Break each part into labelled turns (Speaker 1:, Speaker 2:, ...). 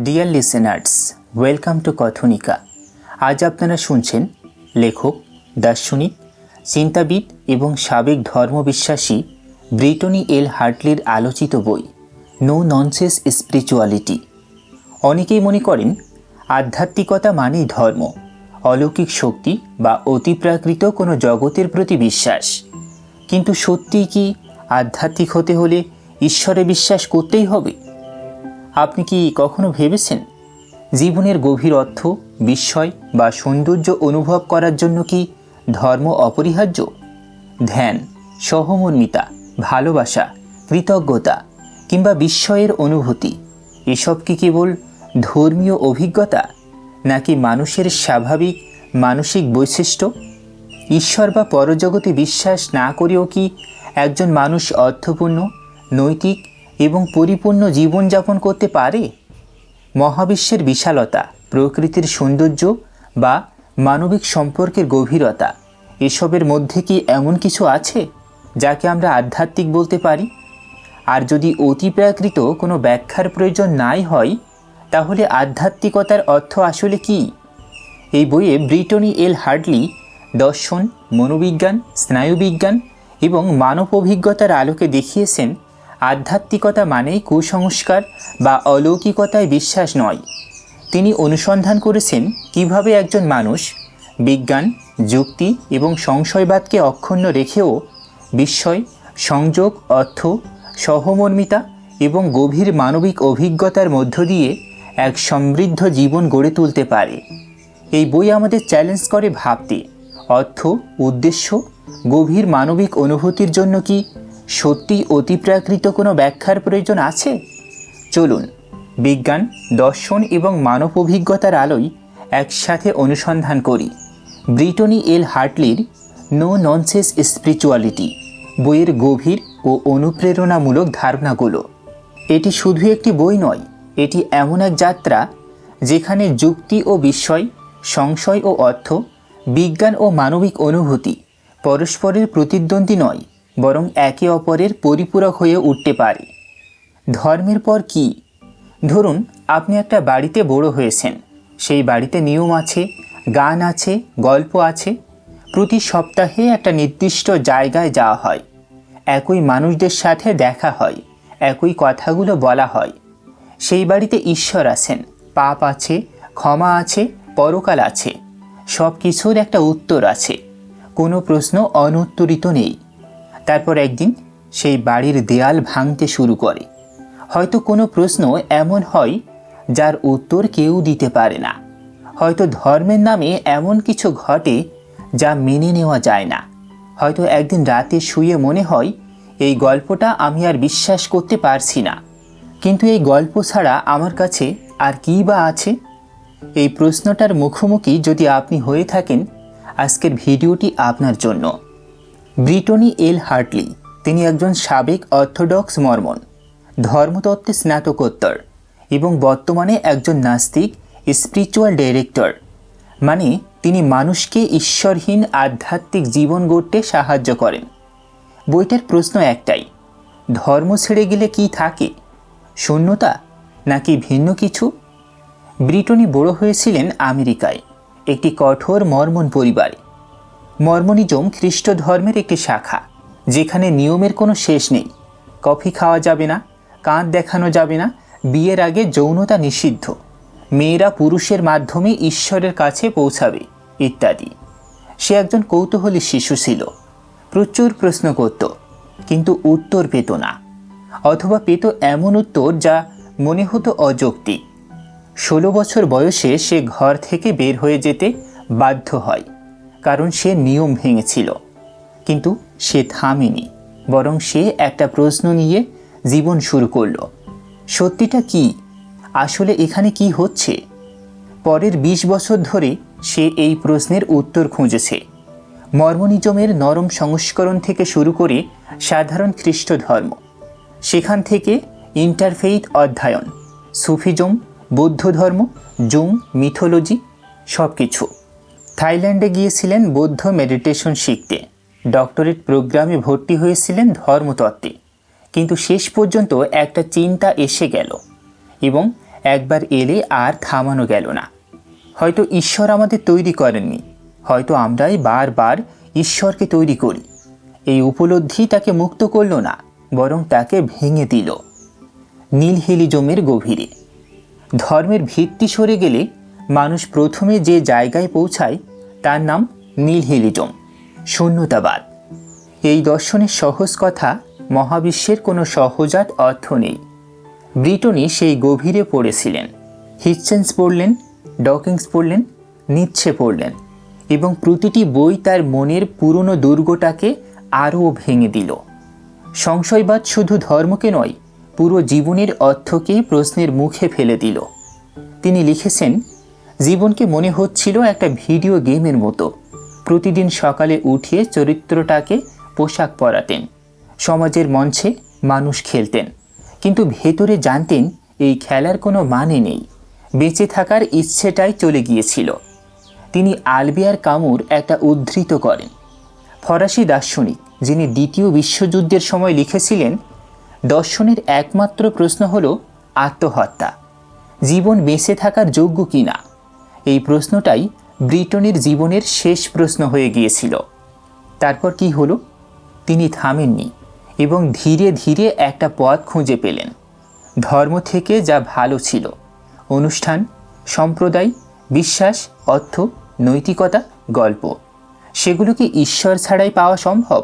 Speaker 1: Deer listeners, welcome to Kathanika. আজ আপনারা শুনছেন লেখক, দার্শনিক, চিন্তাবিদ এবং সাবেক ধর্মবিশ্বাসী ব্রিটনি এল হার্টলির আলোচিত বই নো ননসেন্স স্পিরিচুয়ালিটি। অনেকেই মনে করেন আধ্যাত্মিকতা মানেই ধর্ম, অলৌকিক শক্তি বা অতিপ্রাকৃত কোনো জগতের প্রতি বিশ্বাস। কিন্তু সত্যিই কি আধ্যাত্মিক হতে হলে ঈশ্বরে বিশ্বাস করতেই হবে? আপনি কি কখনো ভেবেছেন জীবনের গভীর অর্থ, বিস্ময় বা সৌন্দর্য অনুভব করার জন্য কি ধর্ম অপরিহার্য? ধ্যান, সহমর্মিতা, ভালোবাসা, কৃতজ্ঞতা কিংবা বিস্ময়ের অনুভূতি, এসব কি কেবল ধর্মীয় অভিজ্ঞতা নাকি মানুষের স্বাভাবিক মানসিক বৈশিষ্ট্য? ঈশ্বর বা পরজগতে বিশ্বাস না করেও কি একজন মানুষ অর্থপূর্ণ, নৈতিক এবং পরিপূর্ণ জীবনযাপন করতে পারে? মহাবিশ্বের বিশালতা, প্রকৃতির সৌন্দর্য বা মানবিক সম্পর্কের গভীরতা, এসবের মধ্যে কি এমন কিছু আছে যাকে আমরা আধ্যাত্মিক বলতে পারি? আর যদি অতিপ্রাকৃত কোনো ব্যাখ্যার প্রয়োজন নাই হয়, তাহলে আধ্যাত্মিকতার অর্থ আসলে কি? এই বইয়ে ব্রিটনি এল হার্টলি দর্শন, মনোবিজ্ঞান, স্নায়ুবিজ্ঞান এবং মানব অভিজ্ঞতার আলোকে দেখিয়েছেন আধ্যাত্মিকতা মানেই কুসংস্কার বা অলৌকিকতায় বিশ্বাস নয়। তিনি অনুসন্ধান করেছেন কিভাবে একজন মানুষ বিজ্ঞান, যুক্তি এবং সংশয়বাদকে অক্ষুণ্ণ রেখেও বিস্ময়, সংযোগ, অর্থ, সহমর্মিতা এবং গভীর মানবিক অভিজ্ঞতার মধ্য দিয়ে এক সমৃদ্ধ জীবন গড়ে তুলতে পারে। এই বই আমাদের চ্যালেঞ্জ করে ভাবতে, অর্থ, উদ্দেশ্য, গভীর মানবিক অনুভূতির জন্য কি সত্যিই অতিপ্রাকৃত কোনো ব্যাখ্যার প্রয়োজন আছে? চলুন বিজ্ঞান, দর্শন এবং মানব অভিজ্ঞতার আলোয় একসাথে অনুসন্ধান করি ব্রিটনি এল হার্টলির নো ননসেন্স স্পিরিচুয়ালিটি বইয়ের গভীর ও অনুপ্রেরণামূলক ধারণাগুলো। এটি শুধু একটি বই নয়, এটি এমন এক যাত্রা যেখানে যুক্তি ও বিস্ময়, সংশয় ও অর্থ, বিজ্ঞান ও মানবিক অনুভূতি পরস্পরের প্রতিদ্বন্দ্বী নয়, বরং একে অপরের পরিপূরক হয়ে উঠতে পারে। ধর্মের পর কি? ধরুন আপনি একটা বাড়িতে বড় হয়েছেন। সেই বাড়িতে নিয়ম আছে, গান আছে, গল্প আছে। প্রতি সপ্তাহে একটা নির্দিষ্ট জায়গায় যাওয়া হয়, একই মানুষদের সাথে দেখা হয়, একই কথাগুলো বলা হয়। সেই বাড়িতে ঈশ্বর আছেন, পাপ আছে, ক্ষমা আছে, পরকাল আছে। সব কিছুর একটা উত্তর আছে, কোনো প্রশ্ন অনুত্তরিত নেই। তারপর একদিন সেই বাড়ির দেয়াল ভাঙতে শুরু করে। হয়তো কোনো প্রশ্ন এমন হয় যার উত্তর কেউ দিতে পারে না। হয়তো ধর্মের নামে এমন কিছু ঘটে যা মেনে নেওয়া যায় না। হয়তো একদিন রাতে শুয়ে মনে হয় এই গল্পটা আমি আর বিশ্বাস করতে পারছি না, কিন্তু এই গল্প ছাড়া আমার কাছে আর কী বা আছে? এই প্রশ্নটার মুখোমুখি যদি আপনি হয়ে থাকেন, আজকের ভিডিওটি আপনার জন্য। ব্রিটনি এল হার্টলি, তিনি একজন সাবেক অর্থোডক্স মর্মন, ধর্মতত্ত্বে স্নাতকোত্তর এবং বর্তমানে একজন নাস্তিক স্পিরিচুয়াল ডাইরেক্টর। মানে তিনি মানুষকে ঈশ্বরহীন আধ্যাত্মিক জীবন গড়তে সাহায্য করেন। বইটার প্রশ্ন একটাই, ধর্ম ছেড়ে গেলে কি থাকে? শূন্যতা নাকি ভিন্ন কিছু? ব্রিটনি বড় হয়েছিলেন আমেরিকায়, একটি কঠোর মর্মন পরিবারে। মর্মনিজম খ্রিস্ট ধর্মের একটি শাখা, যেখানে নিয়মের কোনো শেষ নেই। কফি খাওয়া যাবে না, কাঁধ দেখানো যাবে না, বিয়ের আগে যৌনতা নিষিদ্ধ, মেয়েরা পুরুষের মাধ্যমে ঈশ্বরের কাছে পৌঁছাবে ইত্যাদি। সে একজন কৌতূহলী শিশু ছিল, প্রচুর প্রশ্ন করত, কিন্তু উত্তর পেত না, অথবা পেত এমন উত্তর যা মনে হতো অযৌক্তিক। 16 বছর বয়সে সে ঘর থেকে বের হয়ে যেতে বাধ্য হয়, কারণ সে নিয়ম ভেঙেছিল। কিন্তু সে থামেনি, বরং সে একটা প্রশ্ন নিয়ে জীবন শুরু করলো। সত্যিটা কি? আসলে এখানে কি হচ্ছে? পরের 20 বছর ধরে সে এই প্রশ্নের উত্তর খুঁজেছে। মর্মনিজমের নরম সংস্করণ থেকে শুরু করে সাধারণ খ্রিস্ট ধর্ম, সেখান থেকে ইন্টারফেইথ অধ্যয়ন, সুফিজম, বৌদ্ধ ধর্ম, জুং, মিথোলজি, সব কিছু। থাইল্যান্ডে গিয়েছিলেন বৌদ্ধ মেডিটেশন শিখতে, ডক্টরেট প্রোগ্রামে ভর্তি হয়েছিলেন ধর্মতত্ত্বে। কিন্তু শেষ পর্যন্ত একটা চিন্তা এসে গেল এবং একবার এলে আর থামানো গেল না। হয়তো ঈশ্বর আমাদের তৈরি করেননি, হয়তো আমরাই বারবার ঈশ্বরকে তৈরি করি। এই উপলব্ধি তাকে মুক্ত করল না, বরং তাকে ভেঙে দিল। নিলহিলিজমের গভীরে ধর্মের ভিত্তি সরে গেলে মানুষ প্রথমে যে জায়গায় পৌঁছায় তার নাম নিলহিলিজম, শূন্যতাবাদ। এই দর্শনের সহজ কথা, মহাবিশ্বের কোনো সহজাত অর্থ নেই। ব্রিটনি সেই গভীরে পড়েছিলেন। হিচেন্স পড়লেন, ডকিন্স পড়লেন, নিৎসে পড়লেন, এবং প্রতিটি বই তার মনের পুরনো দুর্গটাকে আরও ভেঙে দিল। সংশয়বাদ শুধু ধর্মকে নয়, পুরো জীবনের অর্থকে প্রশ্নের মুখে ফেলে দিল। তিনি লিখেছেন, জীবনকে মনে হচ্ছিল একটা ভিডিও গেমের মতো। প্রতিদিন সকালে উঠিয়ে চরিত্রটাকে পোশাক পরাতেন, সমাজের মঞ্চে মানুষ খেলতেন, কিন্তু ভেতরে জানতেন এই খেলার কোনো মানে নেই। বেঁচে থাকার ইচ্ছেটাই চলে গিয়েছিল। তিনি আলবেয়ার কামুর একটা উদ্ধৃত করেন, ফরাসি দার্শনিক, যিনি দ্বিতীয় বিশ্বযুদ্ধের সময় লিখেছিলেন, দর্শনের একমাত্র প্রশ্ন হল আত্মহত্যা, জীবন বেঁচে থাকার যোগ্য কিনা। এই প্রশ্নটাই ব্রিটনির জীবনের শেষ প্রশ্ন হয়ে গিয়েছিল। তারপর কি হলো? তিনি থামেননি এবং ধীরে ধীরে একটা পথ খুঁজে পেলেন। ধর্ম থেকে যা ভালো ছিল, অনুষ্ঠান, সম্প্রদায়, বিশ্বাস, অর্থ, নৈতিকতা, গল্প, সেগুলো কি ঈশ্বর ছাড়াই পাওয়া সম্ভব?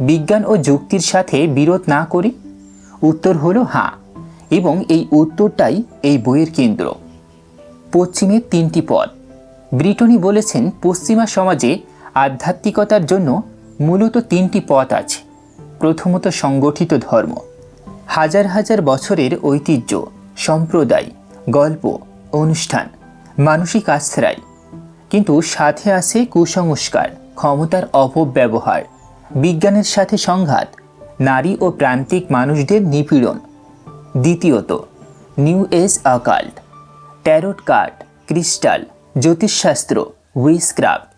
Speaker 1: বিজ্ঞান ও যুক্তির সাথে বিরোধ না করে? উত্তর হলো হ্যাঁ, এবং এই উত্তরটাই এই বইয়ের কেন্দ্র। পশ্চিমের তিনটি পথ। ব্রিটনি বলেছেন, পশ্চিমা সমাজে আধ্যাত্মিকতার জন্য মূলত তিনটি পথ আছে। প্রথমত সংগঠিত ধর্ম, হাজার হাজার বছরের ঐতিহ্য, সম্প্রদায়, গল্প, অনুষ্ঠান, মানসিক আশ্রয়। কিন্তু সাথে আছে কুসংস্কার, ক্ষমতার অপব্যবহার, বিজ্ঞানের সাথে সংঘাত, নারী ও প্রান্তিক মানুষদের নিপীড়ন। দ্বিতীয়ত new age occult, tarot card, crystal, জ্যোতিষশাস্ত্র, উইচক্রাফট।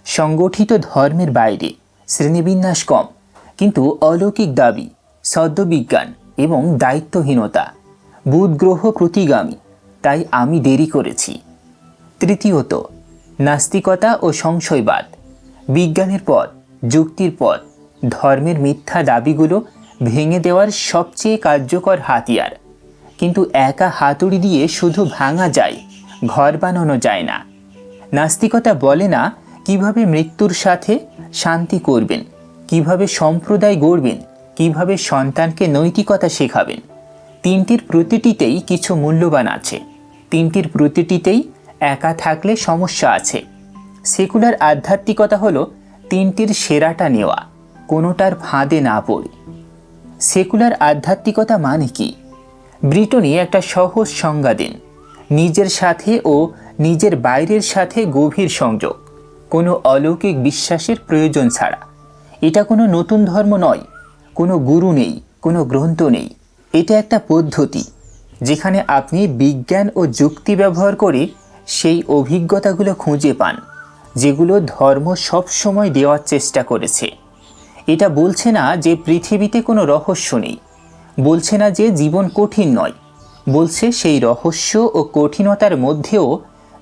Speaker 1: সংগঠিত ধর্মের বাইরে, শ্রেণীবিন্যাস কম, কিন্তু অলৌকিক দাবি, সদ্যবিজ্ঞান এবং দায়িত্বহীনতা। বুধ গ্রহ প্রতিগামী, তাই আমি দেরি করেছি। তৃতীয়ত নাস্তিকতা ও সংশয়বাদ, বিজ্ঞানের পথ, যুক্তির পথ, ধর্মের মিথ্যা দাবিগুলো ভেঙে দেওয়ার সবচেয়ে কার্যকর হাতিয়ার। কিন্তু একা হাতুড়ি দিয়ে শুধু ভাঙা যায়, ঘর বানানো যায় না। নাস্তিকতা বলে না কিভাবে মৃত্যুর সাথে শান্তি করবেন, কিভাবে সম্প্রদায় গড়বেন, কিভাবে সন্তানকে নৈতিকতা শেখাবেন। তিনটির প্রতিটিতেই কিছু মূল্যবান আছে, তিনটির প্রতিটিতেই একা থাকলে সমস্যা আছে। সেকুলার আধ্যাত্মিকতা হলো তিনটির সেরাটা নেওয়া, কোনোটার ফাঁদে না পড়ে। সেকুলার আধ্যাত্মিকতা মানে কি? ব্রিটনি একটা সহজ সংজ্ঞা দেন, নিজের সাথে ও নিজের বাইরের সাথে গভীর সংযোগ, কোনো অলৌকিক বিশ্বাসের প্রয়োজন ছাড়া। এটা কোনো নতুন ধর্ম নয়, কোনো গুরু নেই, কোনো গ্রন্থ নেই। এটা একটা পদ্ধতি যেখানে আপনি বিজ্ঞান ও যুক্তি ব্যবহার করে সেই অভিজ্ঞতাগুলো খুঁজে পান যেগুলো ধর্ম সব সময় দেওয়ার চেষ্টা করেছে। এটা বলছে না যে পৃথিবীতে কোনো রহস্য নেই, বলছে না যে জীবন কঠিন নয়, বলছে সেই রহস্য ও কঠিনতার মধ্যেও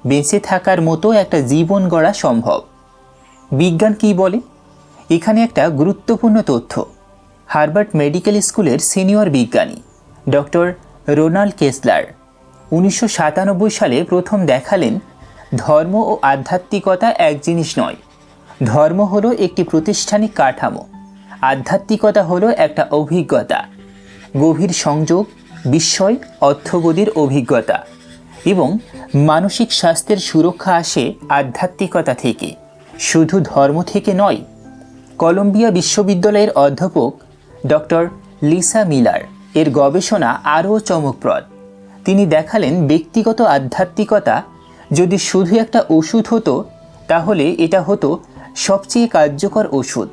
Speaker 1: বেঁচে থাকার মতো একটা জীবন গড়া সম্ভব। বিজ্ঞান কি বলে? এখানে একটা গুরুত্বপূর্ণ তথ্য। হার্ভার্ড মেডিকেল স্কুলের সিনিয়র বিজ্ঞানী ডক্টর রোনাল্ড কেসলার 1997 সালে প্রথম দেখালেন, ধর্ম ও আধ্যাত্মিকতা এক জিনিস নয়। ধর্ম হলো একটি প্রাতিষ্ঠানিক কাঠামো, আধ্যাত্মিকতা হলো একটা অভিজ্ঞতা, গভীর সংযোগ, বিস্ময়, অর্থবোধের অভিজ্ঞতা। এবং মানসিক স্বাস্থ্যের সুরক্ষা আসে আধ্যাত্মিকতা থেকে, শুধু ধর্ম থেকে নয়। কলম্বিয়া বিশ্ববিদ্যালয়ের অধ্যাপক ডক্টর লিসা মিলার এর গবেষণা আরও চমকপ্রদ। তিনি দেখালেন, ব্যক্তিগত আধ্যাত্মিকতা যদি শুধু একটা ওষুধ হতো, তাহলে এটা হতো সবচেয়ে কার্যকর ওষুধ।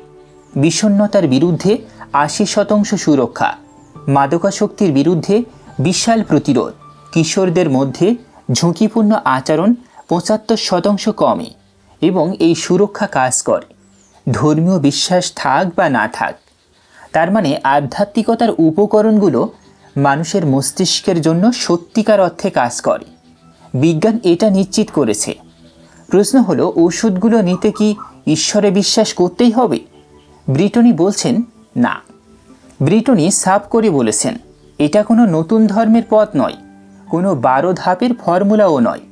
Speaker 1: বিষণ্ণতার বিরুদ্ধে 80% সুরক্ষা, মাদকাসক্তির বিরুদ্ধে বিশাল প্রতিরোধ, কিশোরদের মধ্যে ঝুঁকিপূর্ণ আচরণ 75% কমে, এবং এই সুরক্ষা কাজ করে ধর্মীয় বিশ্বাস থাক বা না থাক। তার মানে আধ্যাত্মিকতার উপকরণগুলো মানুষের মস্তিষ্কের জন্য সত্যিকার অর্থে কাজ করে। বিজ্ঞান এটা নিশ্চিত করেছে। প্রশ্ন হলো, ওষুধগুলো নিতে কি ঈশ্বরে বিশ্বাস করতেই হবে? ব্রিটনি বলছেন না। ব্রিটনি সাফ করে বলেছেন, এটা কোনো নতুন ধর্মের পথ নয়, কোনো 12 ধাপের ফর্মুলাও নয়,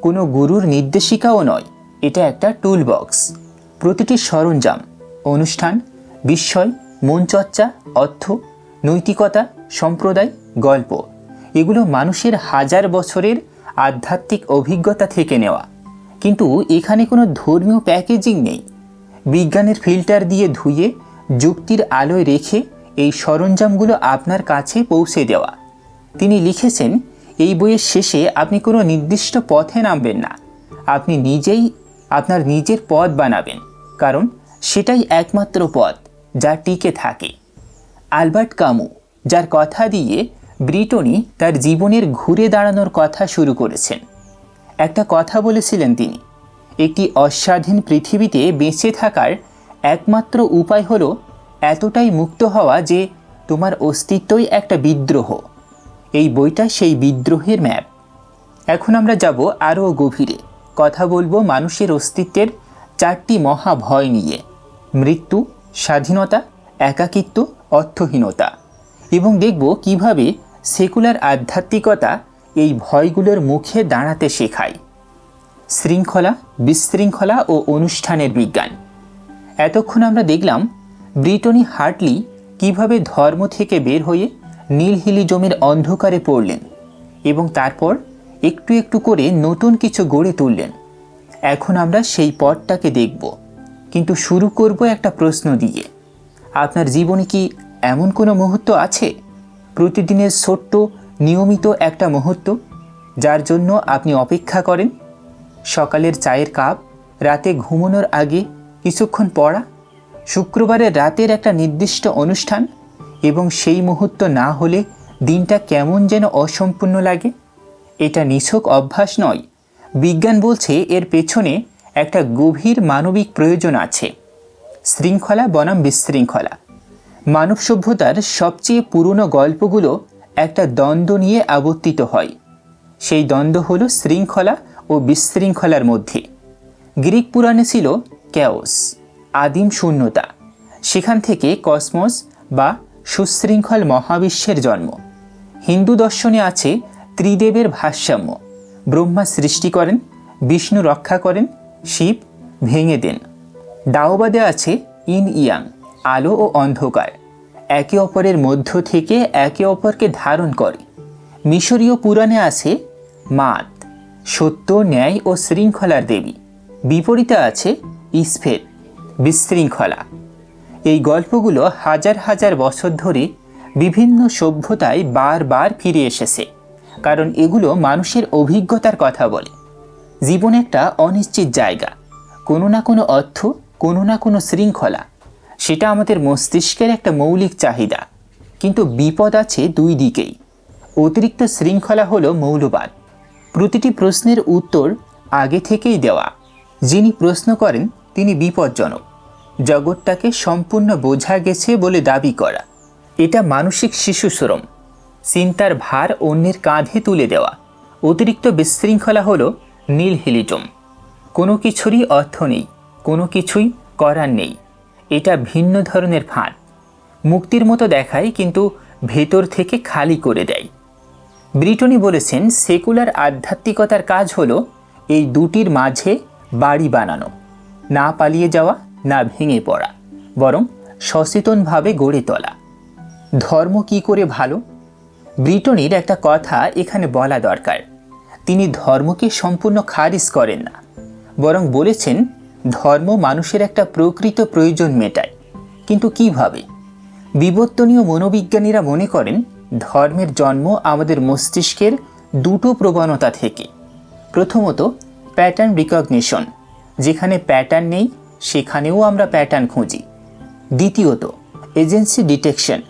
Speaker 1: কোনো গুরুর নির্দেশিকাও নয়। এটা একটা টুল বক্স। প্রতিটি সরঞ্জাম, অনুষ্ঠান, বিস্ময়, মনচর্চা, অর্থ, নৈতিকতা, সম্প্রদায়, গল্প, এগুলো মানুষের হাজার বছরের আধ্যাত্মিক অভিজ্ঞতা থেকে নেওয়া। কিন্তু এখানে কোনো ধর্মীয় প্যাকেজিং নেই। বিজ্ঞানের ফিল্টার দিয়ে ধুয়ে যুক্তির আলোয় রেখে এই সরঞ্জামগুলো আপনার কাছে পৌঁছে দেওয়া। তিনি লিখেছেন, এই বইয়ের শেষে আপনি কোনো নির্দিষ্ট পথে নামবেন না, আপনি নিজেই আপনার নিজের পথ বানাবেন, কারণ সেটাই একমাত্র পথ যা টিকে থাকে। আলবার্ট কামু, যার কথা দিয়ে ব্রিটনি তার জীবনের ঘুরে দাঁড়ানোর কথা শুরু করেছেন, একটা কথা বলেছিলেন তিনি, একটি অস্বাধীন পৃথিবীতে বেঁচে থাকার একমাত্র উপায় হলো এতটাই মুক্ত হওয়া যে তোমার অস্তিত্বই একটা বিদ্রোহ। এই বইটা সেই বিদ্রোহের ম্যাপ। এখন আমরা যাব আরও গভীরে, কথা বলবো মানুষের অস্তিত্বের 4টি মহাভয় নিয়ে: মৃত্যু, স্বাধীনতা, একাকিত্ব, অর্থহীনতা, এবং দেখব কিভাবে সেকুলার আধ্যাত্মিকতা এই ভয়গুলোর মুখে দাঁড়াতে শেখায়। শৃঙ্খলা, বিশৃঙ্খলা ও অনুষ্ঠানের বিজ্ঞান। এতক্ষণ আমরা দেখলাম ব্রিটনি হার্টলি কিভাবে ধর্ম থেকে বের হয়ে নীলহিলিজমের অন্ধকারে পড়লেন এবং তারপর একটু একটু করে নতুন কিছু গড়ে তুললেন। এখন আমরা সেই পথটাকে দেখব, কিন্তু শুরু করব একটা প্রশ্ন দিয়ে। আপনার জীবনে কি এমন কোনো মুহূর্ত আছে, প্রতিদিনের ছোট্ট নিয়মিত একটা মুহূর্ত, যার জন্য আপনি অপেক্ষা করেন? সকালের চায়ের কাপ, রাতে ঘুমানোর আগে কিছুক্ষণ পড়া, শুক্রবারের রাতের একটা নির্দিষ্ট অনুষ্ঠান, এবং সেই মুহূর্ত না হলে দিনটা কেমন যেন অসম্পূর্ণ লাগে। এটা নিছক অভ্যাস নয়। বিজ্ঞান বলছে এর পেছনে একটা গভীর মানবিক প্রয়োজন আছে। শৃঙ্খলা বনাম বিশৃঙ্খলা। মানব সভ্যতার সবচেয়ে পুরনো গল্পগুলো একটা দ্বন্দ্ব নিয়ে আবর্তিত হয়। সেই দ্বন্দ্ব হলো শৃঙ্খলা ও বিশৃঙ্খলার মধ্যে। গ্রিক পুরাণে ছিল ক্যাওস, আদিম শূন্যতা। সেখান থেকে কসমস বা সুশৃঙ্খল মহাবিশ্বের জন্ম। হিন্দু দর্শনে আছে ত্রিদেবের ভারসাম্য। ব্রহ্মা সৃষ্টি করেন, বিষ্ণু রক্ষা করেন, শিব ভেঙে দেন। দাওবাদে আছে ইন ইয়াং, আলো ও অন্ধকার, একে অপরের মধ্য থেকে একে অপরকে ধারণ করে। মিশরীয় পুরাণে আছে মাত, সত্য, ন্যায় ও শৃঙ্খলার দেবী। বিপরীতে আছে ইস্ফের, বিশৃঙ্খলা। এই গল্পগুলো হাজার হাজার বছর ধরে বিভিন্ন সভ্যতায় বারবার ফিরে এসেছে, কারণ এগুলো মানুষের অভিজ্ঞতার কথা বলে। জীবন একটা অনিশ্চিত জায়গা, কোনো না কোনো অর্থ, কোনো না কোনো শৃঙ্খলা। সেটা আমাদের মস্তিষ্কের একটা মৌলিক চাহিদা। কিন্তু বিপদ আছে দুই দিকেই। অতিরিক্ত শৃঙ্খলা হলো মৌলবাদ। প্রতিটি প্রশ্নের উত্তর আগে থেকেই দেওয়া। যিনি প্রশ্ন করেন তিনি বিপজ্জনক। জগৎটাকে সম্পূর্ণ বোঝা গেছে বলে দাবি করা, এটা মানসিক শিশুশ্রম। চিন্তার ভার অন্যের কাঁধে তুলে দেওয়া। অতিরিক্ত বিশৃঙ্খলা হলো নীলহিলিজম। কোনো কিছুরই অর্থ নেই, কোনো কিছুই করার নেই। এটা ভিন্ন ধরনের ফাঁদ। মুক্তির মতো দেখায়, কিন্তু ভেতর থেকে খালি করে দেয়। ব্রিটনি বলেছেন, সেকুলার আধ্যাত্মিকতার কাজ হলো এই দুটির মাঝে বাড়ি বানানো, না পালিয়ে যাওয়া, না ভেঙে পড়া, বরং সচেতনভাবে গড়ে তোলা। ধর্ম কি করে ভালো? ব্রিটনির একটা কথা এখানে বলা দরকার। তিনি ধর্মকে সম্পূর্ণ খারিজ করেন না, বরং বলেছেন ধর্ম মানুষের একটা প্রকৃত প্রয়োজন মেটায়। কিন্তু কিভাবে? বিবর্তনীয় মনোবিজ্ঞানীরা মনে করেন ধর্মের জন্ম আমাদের মস্তিষ্কের দুটো প্রবণতা থেকে। প্রথমত প্যাটার্ন রিকগনিশন, যেখানে প্যাটার্ন নেই সেখানেও আমরা প্যাটার্ন খুঁজি। দ্বিতীয়ত এজেন্সি ডিটেকশন,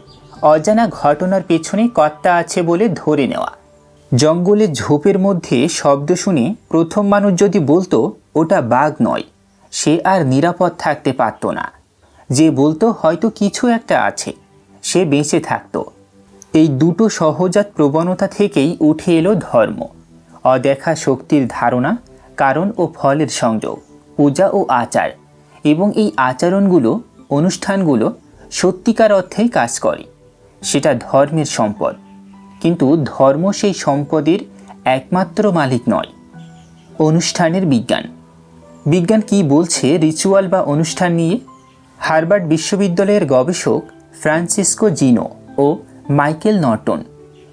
Speaker 1: অজানা ঘটনার পেছনে কর্তা আছে বলে ধরে নেওয়া। জঙ্গলে ঝোপের মধ্যে শব্দ শুনে প্রথম মানুষ যদি বলতো ওটা বাঘ নয়, সে আর নিরাপদ থাকতে পারত না। যে বলতো হয়তো কিছু একটা আছে, সে বেঁচে থাকত। এই দুটো সহজাত প্রবণতা থেকেই উঠে এলো ধর্ম, অদেখা শক্তির ধারণা, কারণ ও ফলের সংযোগ, পূজা ও আচার। এবং এই আচরণগুলো, অনুষ্ঠানগুলো সত্যিকার অর্থেই কাজ করে। সেটা ধর্মের সম্পদ, কিন্তু ধর্ম সেই সম্পদের একমাত্র মালিক নয়। অনুষ্ঠানের বিজ্ঞান। বিজ্ঞান কি বলছে রিচুয়াল বা অনুষ্ঠান নিয়ে? হার্ভার্ড বিশ্ববিদ্যালয়ের গবেষক ফ্রান্সিসকো জিনো ও মাইকেল নর্টন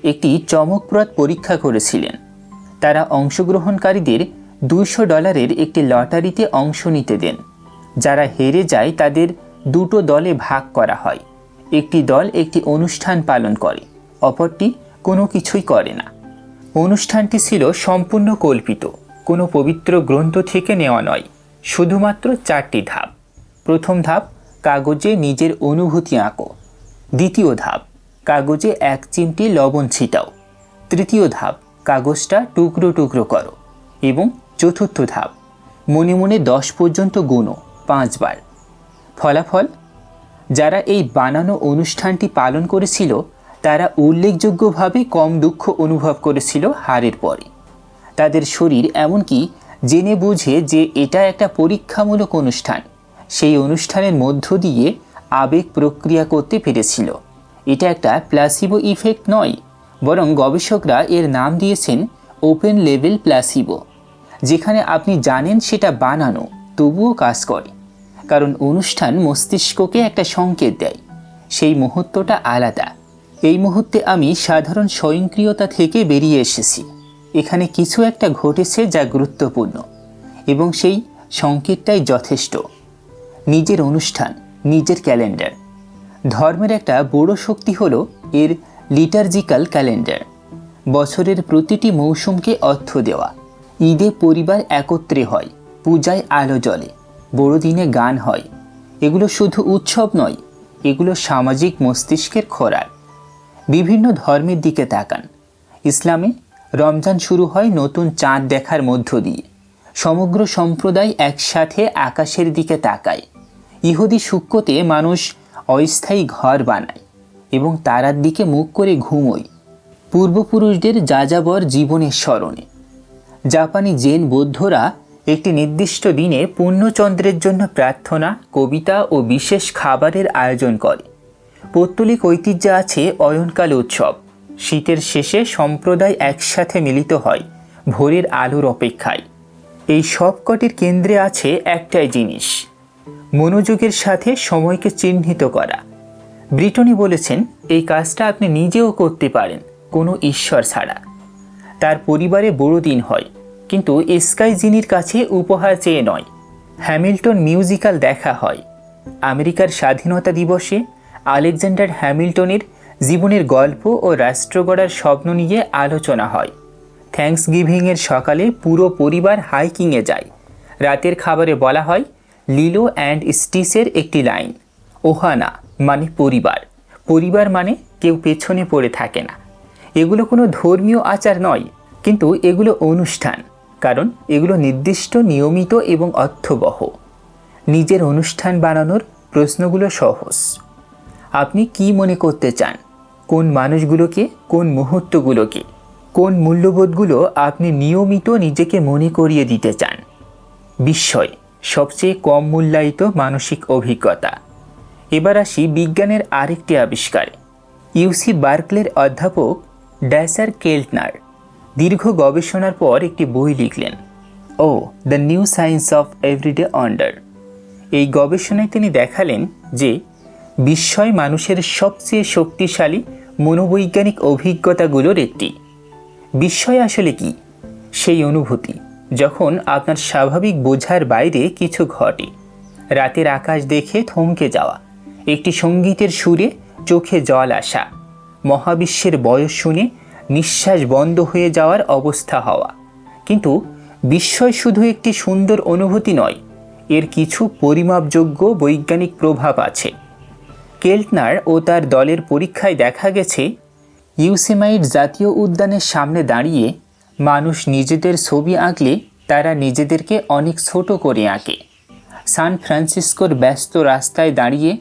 Speaker 1: একটি চমকপ্রদ পরীক্ষা করেছিলেন। তারা অংশগ্রহণকারীদের $200 একটি লটারিতে অংশ নিতে দেন। যারা হেরে যায় তাদের দুটো দলে ভাগ করা হয়। একটি দল একটি অনুষ্ঠান পালন করে, অপরটি কোনো কিছুই করে না। অনুষ্ঠানটি ছিল সম্পূর্ণ কল্পিত, কোনো পবিত্র গ্রন্থ থেকে নেওয়া নয়। শুধুমাত্র 4টি ধাপ। প্রথম ধাপ, কাগজে নিজের অনুভূতি আঁকো। দ্বিতীয় ধাপ, কাগজে 1 চিমটি লবণ ছিটাও। তৃতীয় ধাপ, কাগজটা টুকরো টুকরো করো। এবং চতুর্থ ধাপ, মনে মনে 10 পর্যন্ত গুনো 5 বার। ফলাফল, যারা এই বানানো অনুষ্ঠানটি পালন করেছিল তারা উল্লেখযোগ্যভাবে কম দুঃখ অনুভব করেছিল হারের পরে। তাদের শরীর এমনকি জেনে বুঝে যে এটা একটা পরীক্ষামূলক অনুষ্ঠান, সেই অনুষ্ঠানের মধ্য দিয়ে আবেগ প্রক্রিয়া করতে পেরেছিল। এটা একটা প্লাসিবো ইফেক্ট নয়, বরং গবেষকরা এর নাম দিয়েছেন ওপেন লেভেল প্লাসিবো, যেখানে আপনি জানেন সেটা বানানো, তবুও কাজ করে। কারণ অনুষ্ঠান মস্তিষ্ককে একটা সংকেত দেয়, সেই মুহূর্তটা আলাদা। এই মুহূর্তে আমি সাধারণ স্বয়ংক্রিয়তা থেকে বেরিয়ে এসেছি। এখানে কিছু একটা ঘটেছে যা গুরুত্বপূর্ণ, এবং সেই সংকেতটাই যথেষ্ট। নিজের অনুষ্ঠান, নিজের ক্যালেন্ডার। ধর্মের একটা বড় শক্তি হলো এর লিটার্জিক্যাল ক্যালেন্ডার। বছরের প্রতিটি মৌসুমকে অর্থ দেওয়া। ঈদে পরিবার একত্রে হয়, পূজায় আলো জ্বলে, বড়দিনে গান হয়। এগুলো শুধু উৎসব নয়, এগুলো সামাজিক মস্তিষ্কের খোরাক। বিভিন্ন ধর্মের দিকে তাকান। ইসলামে রমজান শুরু হয় নতুন চাঁদ দেখার মধ্য দিয়ে। সমগ্র সম্প্রদায় একসাথে আকাশের দিকে তাকায়। ইহুদি শুক্কোতে মানুষ অস্থায়ী ঘর বানায় এবং তারার দিকে মুখ করে ঘুমোয়, পূর্বপুরুষদের যাযাবর জীবনের স্মরণে। জাপানি জেন বৌদ্ধরা একটি নির্দিষ্ট দিনে পূর্ণচন্দ্রের জন্য প্রার্থনা, কবিতা ও বিশেষ খাবারের আয়োজন করে। পৌত্তলিক ঐতিহ্যে আছে অয়নকাল উৎসব। শীতের শেষে সম্প্রদায় একসাথে মিলিত হয় ভোরের আলোর অপেক্ষায়। এই সবকটির কেন্দ্রে আছে একটাই জিনিস, মনোযোগের সাথে সময়কে চিহ্নিত করা। ব্রিটনি বলেছেন এই কাজটা আপনি নিজেও করতে পারেন কোনো ঈশ্বর ছাড়া। তার পরিবারে বড়দিন হয়, কিন্তু স্কাই জিনির কাছে উপহার চেয়ে নয়। হ্যামিল্টন মিউজিক্যাল দেখা হয়। আমেরিকার স্বাধীনতা দিবসে আলেকজান্ডার হ্যামিল্টনের জীবনের গল্প ও রাষ্ট্র গড়ার স্বপ্ন নিয়ে আলোচনা হয়। থ্যাঙ্কসগিভিংয়ের সকালে পুরো পরিবার হাইকিংয়ে যায়। রাতের খাবারে বলা হয় লিলো অ্যান্ড স্টিচের একটি লাইন, ওহানা মানে পরিবার, পরিবার মানে কেউ পেছনে পড়ে থাকে না। এগুলো কোনো ধর্মীয় আচার নয়, কিন্তু এগুলো অনুষ্ঠান, কারণ এগুলো নির্দিষ্ট, নিয়মিত এবং অর্থবহ। নিজের অনুষ্ঠান বানানোর প্রশ্নগুলো সহজ। আপনি কি মনে করতে চান? কোন মানুষগুলোকে, কোন মুহূর্তগুলোকে, কোন মূল্যবোধগুলো আপনি নিয়মিত নিজেকে মনে করিয়ে দিতে চান? বিস্ময়, সবচেয়ে কম মূল্যায়িত মানসিক অভিজ্ঞতা। এবার আসি বিজ্ঞানের আরেকটি আবিষ্কার। ইউসি বার্কলের অধ্যাপক ড্যাসার কেল্টনার দীর্ঘ গবেষণার পর একটি বই লিখলেন, awe the new science of everyday wonder. এই গবেষণায় তিনি দেখালেন যে বিস্ময় মানুষের সবচেয়ে শক্তিশালী মনোবৈজ্ঞানিক অভিজ্ঞতাগুলোর একটি। বিস্ময় আসলে কি? সেই অনুভূতি যখন আপনার স্বাভাবিক বোঝার বাইরে কিছু ঘটে। রাতের আকাশ দেখে থমকে যাওয়া, একটি সঙ্গীতের সুরে চোখে জল আসা, মহাবিশ্বের বয়স শুনে নিঃশ্বাস বন্ধ হয়ে যাওয়ার অবস্থা হওয়া। কিন্তু বিস্ময় শুধু একটি সুন্দর অনুভূতি নয়, এর কিছু পরিমাপযোগ্য বৈজ্ঞানিক প্রভাব আছে। কেল্টনার ও তার দলের পরীক্ষায় দেখা গেছে ইউসেমাইট জাতীয় উদ্যানের সামনে দাঁড়িয়ে মানুষ নিজেদের ছবি আঁকলে তারা নিজেদেরকে অনেক ছোট করে আঁকে। সান ফ্রান্সিসকোর ব্যস্ত রাস্তায় দাঁড়িয়ে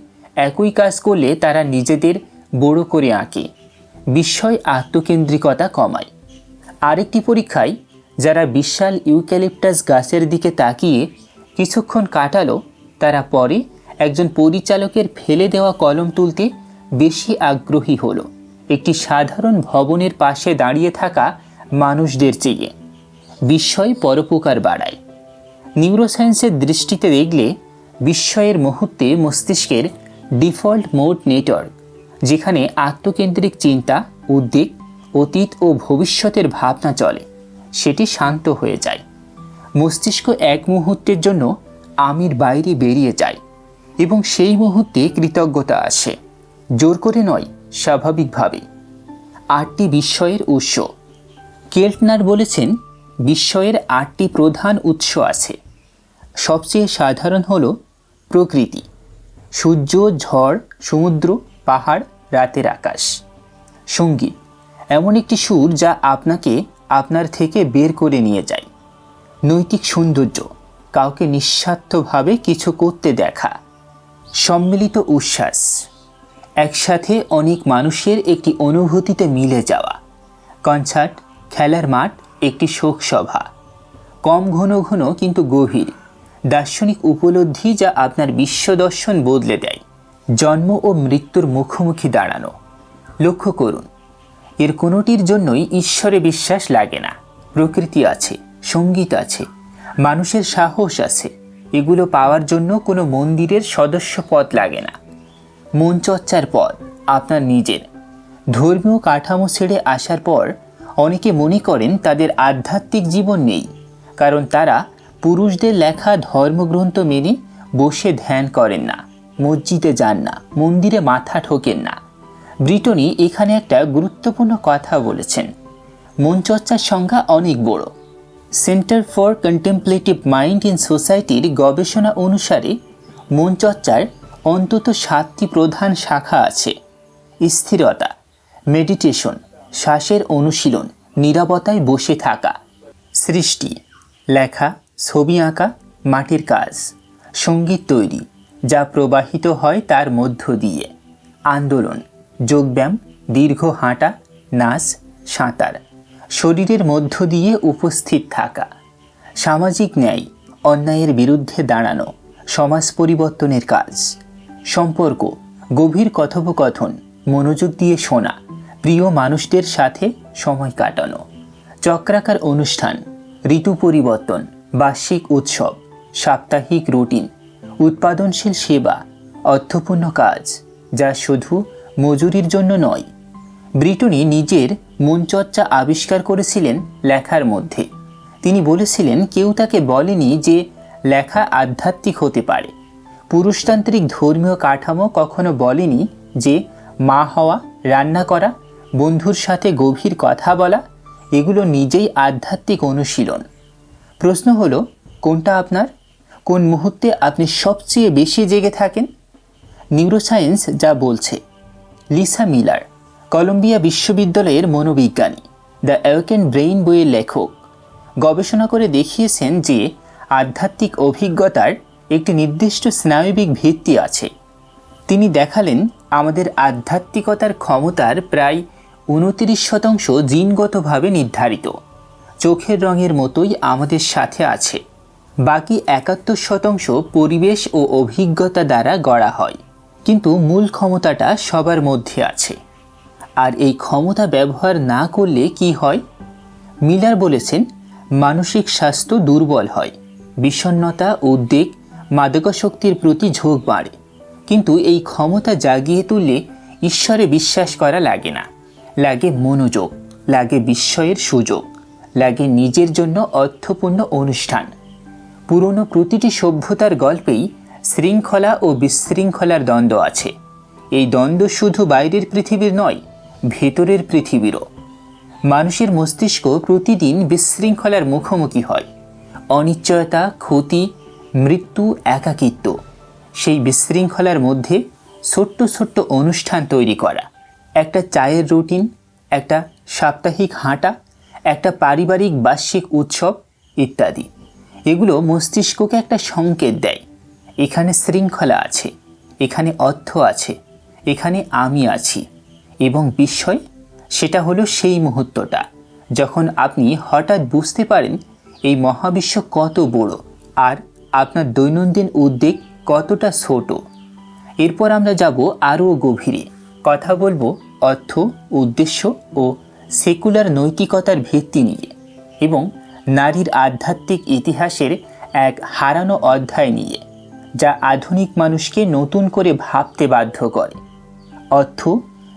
Speaker 1: একই কাজ করলে তারা নিজেদের বড় করে আঁকে। বিস্ময় আত্মকেন্দ্রিকতা কমায়। আরেকটি পরীক্ষায় যারা বিশাল ইউক্যালিপটাস গাছের দিকে তাকিয়ে কিছুক্ষণ কাটালো, তারা পরে একজন পরিচালকের ফেলে দেওয়া কলম তুলতে বেশি আগ্রহী হলো একটি সাধারণ ভবনের পাশে দাঁড়িয়ে থাকা মানুষদের চেয়ে। বিস্ময় পরোপকার বাড়ায়। নিউরোসায়েন্সের দৃষ্টিতে দেখলে বিস্ময়ের মুহূর্তে মস্তিষ্কের ডিফল্ট মোড নেটওয়ার্ক, যেখানে আত্মকেন্দ্রিক চিন্তা, উদ্বেগ, অতীত ও ভবিষ্যতের ভাবনা চলে, সেটি শান্ত হয়ে যায়। মস্তিষ্ক এক মুহূর্তের জন্য আমির বাইরে বেরিয়ে যায় এবং সেই মুহূর্তে কৃতজ্ঞতা আসে, জোর করে নয়, স্বাভাবিকভাবে। 8টি বিস্ময়ের উৎস। কেল্টনার বলেছেন বিস্ময়ের 8টি প্রধান উৎস আছে। সবচেয়ে সাধারণ হল প্রকৃতি, সূর্য, ঝড়, সমুদ্র, পাহাড়, রাতের আকাশ। সঙ্গীত, এমন একটি সুর যা আপনাকে আপনার থেকে বের করে নিয়ে যায়। নৈতিক সৌন্দর্য, কাউকে নিঃস্বার্থভাবে কিছু করতে দেখা। সম্মিলিত উচ্ছ্বাস, একসাথে অনেক মানুষের একটি অনুভূতিতে মিলে যাওয়া। কনসার্ট, খেলার মাঠ, একটি শোকসভা। কম ঘন ঘন কিন্তু গভীর দার্শনিক উপলব্ধি যা আপনার বিশ্বদর্শন বদলে দেয়। জন্ম ও মৃত্যুর মুখোমুখি দাঁড়ানো। লক্ষ্য করুন, এর কোনোটির জন্যই ঈশ্বরে বিশ্বাস লাগে না। প্রকৃতি আছে, সঙ্গীত আছে, মানুষের সাহস আছে। এগুলো পাওয়ার জন্য কোনো মন্দিরের সদস্য পদ লাগে না। মন চর্চার পথ আপনার নিজের। ধর্মীয় কাঠামো ছেড়ে আসার পর অনেকে মনে করেন তাদের আধ্যাত্মিক জীবন নেই, কারণ তারা পুরুষদের লেখা ধর্মগ্রন্থ মেনে বসে ধ্যান করেন না, মসজিদে যান না, মন্দিরে মাথা ঠোকেন না। ব্রিটনি এখানে একটা গুরুত্বপূর্ণ কথা বলেছেন। মন চর্চার সংজ্ঞা অনেক বড়। সেন্টার ফর কন্টেম্পলেটিভ মাইন্ড ইন সোসাইটির গবেষণা অনুসারে মন চর্চার অন্তত 7টি প্রধান শাখা আছে। স্থিরতা, মেডিটেশন, শ্বাসের অনুশীলন, নীরবতায় বসে থাকা। সৃষ্টি, লেখা, ছবি আঁকা, মাটির কাজ, সঙ্গীত তৈরি যা প্রবাহিত হয় তার মধ্য দিয়ে। আন্দোলন, যোগব্যায়াম, দীর্ঘ হাঁটা, নাচ, সাঁতার, শরীরের মধ্য দিয়ে উপস্থিত থাকা। সামাজিক ন্যায়, অন্যায়ের বিরুদ্ধে দাঁড়ানো, সমাজ পরিবর্তনের কাজ। সম্পর্ক, গভীর কথোপকথন, মনোযোগ দিয়ে শোনা, প্রিয় মানুষদের সাথে সময় কাটানো। চক্রাকার অনুষ্ঠান, ঋতু পরিবর্তন, বার্ষিক উৎসব, সাপ্তাহিক রুটিন, উৎপাদনশীল সেবা, অর্থপূর্ণ কাজ যা শুধু মজুরির জন্য নয়। ব্রিটনি নিজের মনচর্চা আবিষ্কার করেছিলেন লেখার মধ্যে। তিনি বলেছিলেন কেউ তাকে বলেনি যে লেখা আধ্যাত্মিক হতে পারে। পুরুষতান্ত্রিক ধর্মীয় কাঠামো কখনো বলেনি যে মা হওয়া, রান্না করা, বন্ধুর সাথে গভীর কথা বলা এগুলো নিজেই আধ্যাত্মিক অনুশীলন। প্রশ্ন হলো, কোনটা আপনার? কোন মুহূর্তে আপনি সবচেয়ে বেশি জেগে থাকেন? নিউরোসায়েন্স যা বলছে। লিসা মিলার, কলম্বিয়া বিশ্ববিদ্যালয়ের মনোবিজ্ঞানী, দ্য অ্যাওয়েকেন ব্রেইন বইয়ের লেখক, গবেষণা করে দেখিয়েছেন যে আধ্যাত্মিক অভিজ্ঞতার একটি নির্দিষ্ট স্নায়বিক ভিত্তি আছে। তিনি দেখালেন আমাদের আধ্যাত্মিকতার ক্ষমতার প্রায় 29% জিনগতভাবে নির্ধারিত। চোখের রঙের মতোই আমাদের সাথে আছে। বাকি 71% পরিবেশ ও অভিজ্ঞতা দ্বারা গড়া হয়। কিন্তু মূল ক্ষমতাটা সবার মধ্যে আছে। আর এই ক্ষমতা ব্যবহার না করলে কি হয়? মিলার বলেছেন মানসিক স্বাস্থ্য দুর্বল হয়, বিষণ্ণতা, উদ্বেগ, মাদকাসক্তির প্রতি ঝোঁক বাড়ে। কিন্তু এই ক্ষমতা জাগিয়ে তুললে ঈশ্বরে বিশ্বাস করা লাগে না। লাগে মনোযোগ, লাগে বিস্ময়ের সুযোগ, লাগে নিজের জন্য অর্থপূর্ণ অনুষ্ঠান। পুরনো প্রতিটি সভ্যতার গল্পেই শৃঙ্খলা ও বিশৃঙ্খলার দ্বন্দ্ব আছে। এই দ্বন্দ্ব শুধু বাইরের পৃথিবীর নয়, ভেতরের পৃথিবীরও। মানুষের মস্তিষ্ক প্রতিদিন বিশৃঙ্খলার মুখোমুখি হয়। অনিশ্চয়তা, ক্ষতি, মৃত্যু, একাকিত্ব। সেই বিশৃঙ্খলার মধ্যে ছোট্ট ছোট্ট অনুষ্ঠান তৈরি করা, একটা চায়ের রুটিন, একটা সাপ্তাহিক হাঁটা, একটা পারিবারিক বার্ষিক উৎসব ইত্যাদি, এগুলো মস্তিষ্ককে একটা সংকেত দেয়। এখানে শৃঙ্খলা আছে, এখানে অর্থ আছে, এখানে আমি আছি। এবং বিস্ময়, সেটা হলো সেই মুহূর্তটা যখন আপনি হঠাৎ বুঝতে পারেন এই মহাবিশ্ব কত বড় আর আপনার দৈনন্দিন উদ্বেগ কতটা ছোট। এরপর আমরা যাব আরও গভীরে, কথা বলবো অর্থ, উদ্দেশ্য ও সেকুলার নৈতিকতার ভিত্তি নিয়ে এবং নারীর আধ্যাত্মিক ইতিহাসের এক হারানো অধ্যায় নিয়ে, যা আধুনিক মানুষকে নতুন করে ভাবতে বাধ্য করে। অর্থ,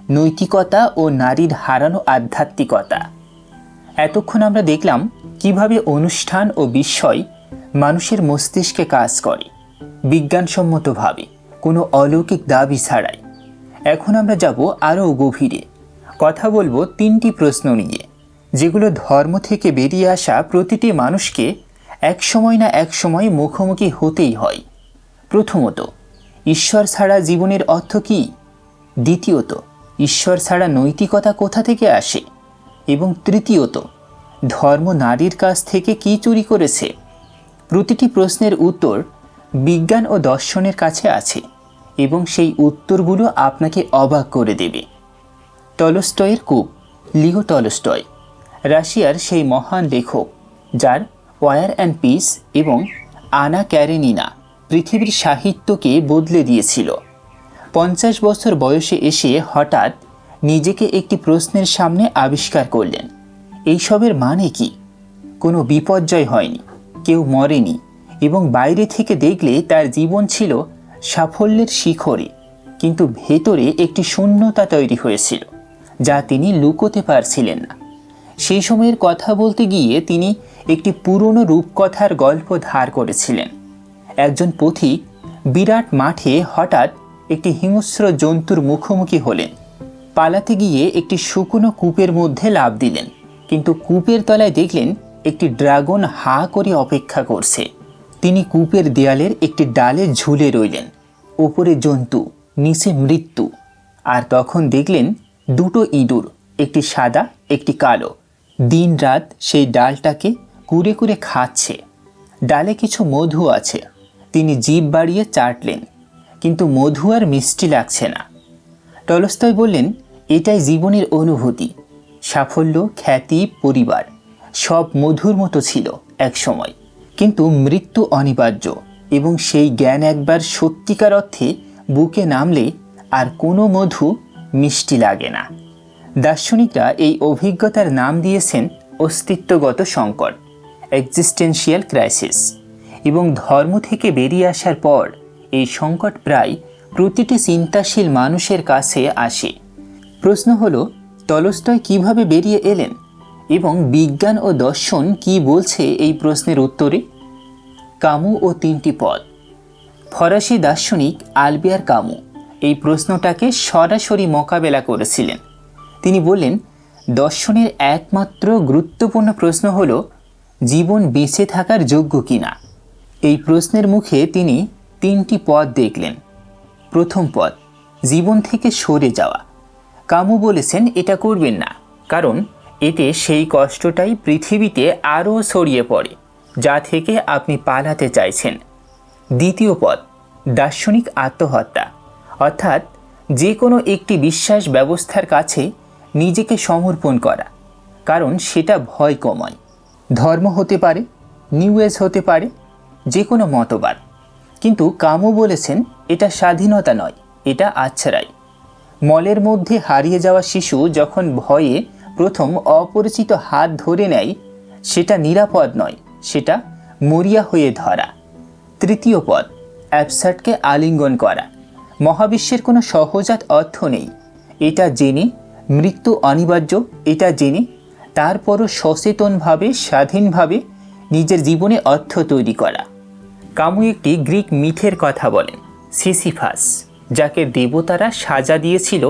Speaker 1: নৈতিকতা ও নারীর হারানো আধ্যাত্মিকতা। এতক্ষণ আমরা দেখলাম কিভাবে অনুষ্ঠান ও বিস্ময় মানুষের মস্তিষ্কে কাজ করে বিজ্ঞানসম্মতভাবে, কোনো অলৌকিক দাবি ছাড়াই। এখন আমরা যাব আরও গভীরে, কথা বলবো 3টি প্রশ্ন নিয়ে, যেগুলো ধর্ম থেকে বেরিয়ে আসা প্রতিটি মানুষকে এক সময় না এক সময় মুখোমুখি হতেই হয়। প্রথমত, ঈশ্বর ছাড়া জীবনের অর্থ কী? দ্বিতীয়ত, ঈশ্বর ছাড়া নৈতিকতা কোথা থেকে আসে? এবং তৃতীয়ত, ধর্ম নারীর কাছ থেকে কী চুরি করেছে? প্রতিটি প্রশ্নের উত্তর বিজ্ঞান ও দর্শনের কাছে আছে এবং সেই উত্তরগুলো আপনাকে অবাক করে দেবে। টলস্টয়ের কূপ। লিও টলস্টয় রাশিয়ার সেই মহান লেখক যার ওয়ার অ্যান্ড পিস এবং আনা ক্যারেনিনা পৃথিবীর সাহিত্যকে বদলে দিয়েছিল। 50 বছর বয়সে এসে হঠাৎ নিজেকে একটি প্রশ্নের সামনে আবিষ্কার করলেন, এইসবের মানে কি? কোনো বিপর্যয় হয়নি, কেউ মরেনি এবং বাইরে থেকে দেখলে তার জীবন ছিল সাফল্যের শিখরে, কিন্তু ভেতরে একটি শূন্যতা তৈরি হয়েছিল যা তিনি লুকোতে পারছিলেন না। সেই সময়ের কথা বলতে গিয়ে তিনি একটি পুরনো রূপকথার গল্প ধার করেছিলেন। একজন পথিক বিরাট মাঠে হঠাৎ একটি হিংস্র জন্তুর মুখোমুখি হলেন। পালাতে গিয়ে একটি শুকনো কূপের মধ্যে লাফ দিলেন, কিন্তু কূপের তলায় দেখলেন একটি ড্রাগন হা করে অপেক্ষা করছে। তিনি কূপের দেয়ালের একটি ডালে ঝুলে রইলেন, ওপরে জন্তু, নিচে মৃত্যু। আর তখন দেখলেন 2টো ইঁদুর, একটি সাদা একটি কালো, দিন রাত সেই ডালটাকে কুরে কুরে খাচ্ছে। ডালে কিছু মধু আছে, তিনি জিভ বাড়িয়ে চাটলেন, কিন্তু মধু আর মিষ্টি লাগছে না। টলস্টয় বললেন, এটাই জীবনের অনুভূতি। সাফল্য, খ্যাতি, পরিবার সব মধুর মতো ছিল এক সময়, কিন্তু মৃত্যু অনিবার্য এবং সেই জ্ঞান একবার সত্যিকার অর্থে বুকে নামলে আর কোনো মধু মিষ্টি লাগে না। দার্শনিকরা এই অভিজ্ঞতার নাম দিয়েছেন অস্তিত্বগত সংকট, এক্সিস্টেন্সিয়াল ক্রাইসিস, এবং ধর্ম থেকে বেরিয়ে আসার পর এই সংকট প্রায় প্রতিটি চিন্তাশীল মানুষের কাছে আসে। প্রশ্ন হলো, টলস্টয় কিভাবে বেরিয়ে এলেন এবং বিজ্ঞান ও দর্শন কি বলছে এই প্রশ্নের উত্তরে? কামু ও 3টি পদ। ফরাসি দার্শনিক আলবেয়ার কামু এই প্রশ্নটাকে সরাসরি মোকাবেলা করেছিলেন। তিনি বললেন, দর্শনের একমাত্র গুরুত্বপূর্ণ প্রশ্ন হলো জীবন বেঁচে থাকার যোগ্য কিনা। এই প্রশ্নের মুখে তিনি 3টি পদ দেখলেন। প্রথম পদ, জীবন থেকে সরে যাওয়া। কামু বলেছেন এটা করবেন না, কারণ এতে সেই কষ্টটাই পৃথিবীতে আরও ছড়িয়ে পড়ে যা থেকে আপনি পালাতে চাইছেন। দ্বিতীয় পদ, দার্শনিক আত্মহত্যা, অর্থাৎ যে কোনো একটি বিশ্বাস ব্যবস্থার কাছে নিজেকে সমর্পণ করা, কারণ সেটা ভয় কমায়। ধর্ম হতে পারে, নিউ এজ হতে পারে, যে কোনো মতবাদ। কিন্তু কামু বলেছেন এটা স্বাধীনতা নয়, এটা আচ্ছারাই। মলের মধ্যে হারিয়ে যাওয়া শিশু যখন ভয়ে প্রথম অপরিচিত হাত ধরে নেয়, সেটা নিরাপদ নয়, সেটা মরিয়া হয়ে ধরা। তৃতীয় পদ, অ্যাবসার্টকে আলিঙ্গন করা। মহাবিশ্বের কোনো সহজাত অর্থ নেই, এটা জেনে মৃত্যু অনিবার্য, এটা জেনে তারপরও সচেতনভাবে স্বাধীনভাবে নিজের জীবনে অর্থ তৈরি করা। কামু একটি গ্রিক মিথের কথা বলেন, সিসিফাস, যাকে দেবতারা সাজা দিয়েছিল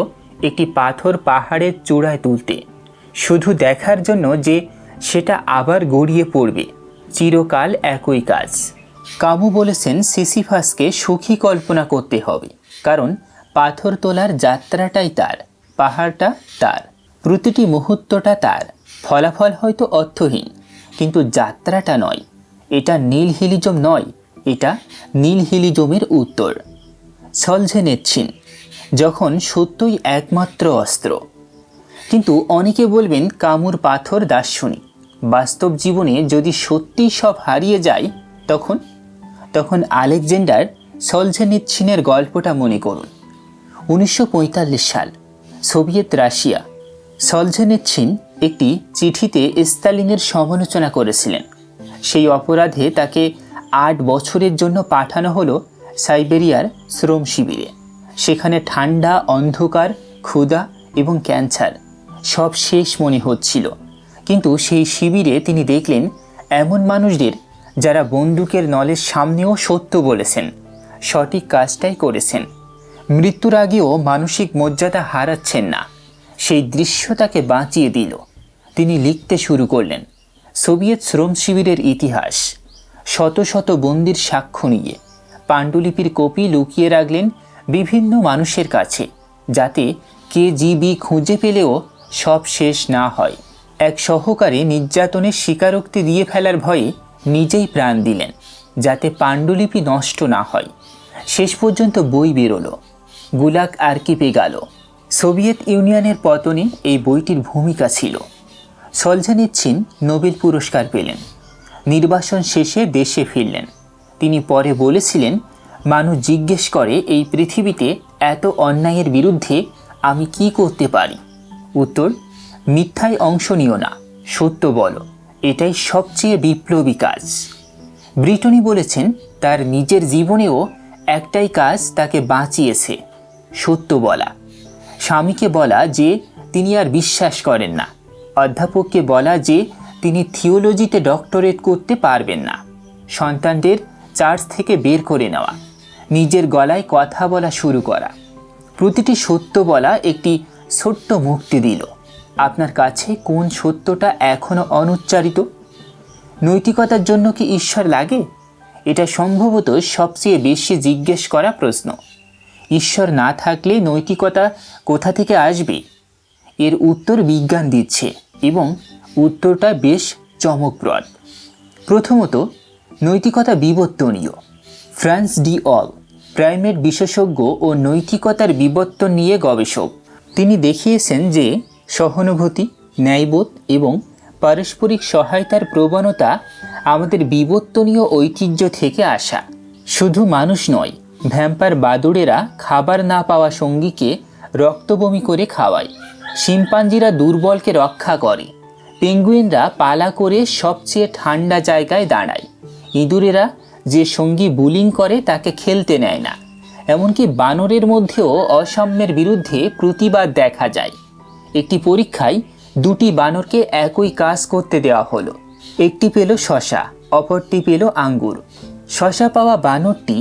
Speaker 1: একটি পাথর পাহাড়ের চূড়ায় তুলতে, শুধু দেখার জন্য যে সেটা আবার গড়িয়ে পড়বে। চিরকাল একই কাজ। কামু বলেছেন সিসিফাসকে সুখী কল্পনা করতে হবে, কারণ পাথর তোলার যাত্রাটাই তার, পাহাড়টা তার, প্রতিটি মুহূর্তটা তার। ফলাফল হয়তো অর্থহীন, কিন্তু যাত্রাটা নয়। এটা নীলহিলিজম নয়, এটা নীলহিলিজমের উত্তর। সলঝেনিৎসিন, যখন সত্যই একমাত্র অস্ত্র। কিন্তু অনেকে বলবেন কামুর পাথর দার্শনিক। বাস্তব জীবনে যদি সত্যিই সব হারিয়ে যায় তখন আলেকজান্ডার সলঝেনিৎসিনের গল্পটা মনে করুন। 1945 সাল, সোভিয়েত রাশিয়া। সলঝেনিৎসিন একটি চিঠিতে স্তালিনের সমালোচনা করেছিলেন। সেই অপরাধে তাকে 8 বছরের জন্য পাঠানো হলো সাইবেরিয়ার শ্রম শিবিরে। সেখানে ঠান্ডা, অন্ধকার, ক্ষুধা এবং ক্যান্সার সব শেষ মনে হচ্ছিল। কিন্তু সেই শিবিরে তিনি দেখলেন এমন মানুষদের যারা বন্দুকের নলের সামনেও সত্য বলেছেন, সঠিক কাজটাই করেছেন, মৃত্যুর আগেও মানসিক মর্যাদা হারাচ্ছেন না। সেই দৃশ্য তাকে বাঁচিয়ে দিল। তিনি লিখতে শুরু করলেন সোভিয়েত শ্রম শিবিরের ইতিহাস। শত শত বন্দির সাক্ষ্য নিয়ে পাণ্ডুলিপির কপি লুকিয়ে রাখলেন বিভিন্ন মানুষের কাছে, যাতে কেজিবি খুঁজে পেলেও সব শেষ না হয়। এক সহকারী নির্যাতনের স্বীকারোক্তি দিয়ে ফেলার ভয়ে নিজেই প্রাণ দিলেন, যাতে পাণ্ডুলিপি নষ্ট না হয়। শেষ পর্যন্ত বই বেরোলো, গুলাগ আর্কিপে গেল। সোভিয়েত ইউনিয়নের পতনে এই বইটির ভূমিকা ছিল। সলঝেনিৎসিন নোবেল পুরস্কার পেলেন। নির্বাসন শেষে দেশে ফিরলেন। তিনি পরে বলেছিলেন, মানুষ জিজ্ঞেস করে এই পৃথিবীতে এত অন্যায়ের বিরুদ্ধে আমি কি করতে পারি। উত্তর, মিথ্যায় অংশ নিও না, সত্য বলো, এটাই সবচেয়ে বিপ্লবী কাজ। ব্রিটনি বলেছেন তার নিজের জীবনেও একটাই কাজ তাকে বাঁচিয়েছে, সত্য বলা। স্বামীকে বলা যে তিনি আর বিশ্বাস করেন না, অধ্যাপককে বলা যে তিনি থিওলজিতে ডক্টরেট করতে পারবেন না, সন্তানদের চার্চ থেকে বের করে নেওয়া, নিজের গলায় কথা বলা শুরু করা। প্রতিটি সত্য বলা একটি ছোট্ট মুক্তি দিল। আপনার কাছে কোন সত্যটা এখনো অনুচ্চারিত? নৈতিকতার জন্য কি ঈশ্বর লাগে? এটা সম্ভবত সবচেয়ে বেশি জিজ্ঞেস করা প্রশ্ন। ঈশ্বর না থাকলে নৈতিকতা কোথা থেকে আসবে? এর উত্তর বিজ্ঞান দিচ্ছে, এবং উত্তরটা বেশ চমকপ্রদ। প্রথমত, নৈতিকতা বিবর্তনীয়। ফ্রান্স ডি অল, প্রাইমেট বিশেষজ্ঞ ও নৈতিকতার বিবর্তন নিয়ে গবেষক, তিনি দেখিয়েছেন যে সহানুভূতি, ন্যায়বোধ এবং পারস্পরিক সহায়তার প্রবণতা আমাদের বিবর্তনীয় ঐতিহ্য থেকে আসা। শুধু মানুষ নয়, ভ্যাম্পায়ার বাদুড়েরা খাবার না পাওয়া সঙ্গীকে রক্তবমি করে খাওয়ায়, শিম্পাঞ্জিরা দুর্বলকে রক্ষা করে, পেঙ্গুইনরা পালা করে সবচেয়ে ঠান্ডা জায়গায় দাঁড়ায়, ইঁদুরেরা যে সঙ্গী বুলিং করে তাকে খেলতে নেয় না। এমনকি বানরের মধ্যেও অসাম্যের বিরুদ্ধে প্রতিবাদ দেখা যায়। একটি পরীক্ষায় 2টি বানরকে একই কাজ করতে দেওয়া হলো। একটি পেল শশা, অপরটি পেল আঙ্গুর। শশা পাওয়া বানরটি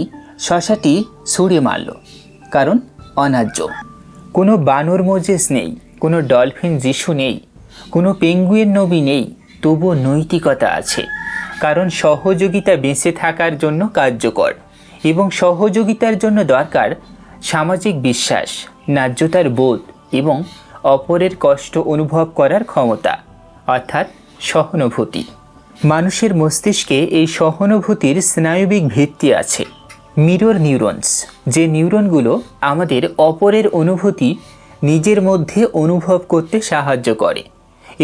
Speaker 1: শশাটি ছুঁড়ে মারল, কারণ অন্যায্য। কোনো বানর মোজেস নেই, কোনো ডলফিন যিশু নেই, কোনো পেঙ্গুইন নবী নেই, তবুও নৈতিকতা আছে, কারণ সহযোগিতা বেঁচে থাকার জন্য কার্যকর, এবং সহযোগিতার জন্য দরকার সামাজিক বিশ্বাস, ন্যায্যতার বোধ এবং অপরের কষ্ট অনুভব করার ক্ষমতা, অর্থাৎ সহানুভূতি। মানুষের মস্তিষ্কে এই সহানুভূতির স্নায়বিক ভিত্তি আছে। মিরর নিউরনস, যে নিউরনগুলো আমাদের অপরের অনুভূতি নিজের মধ্যে অনুভব করতে সাহায্য করে,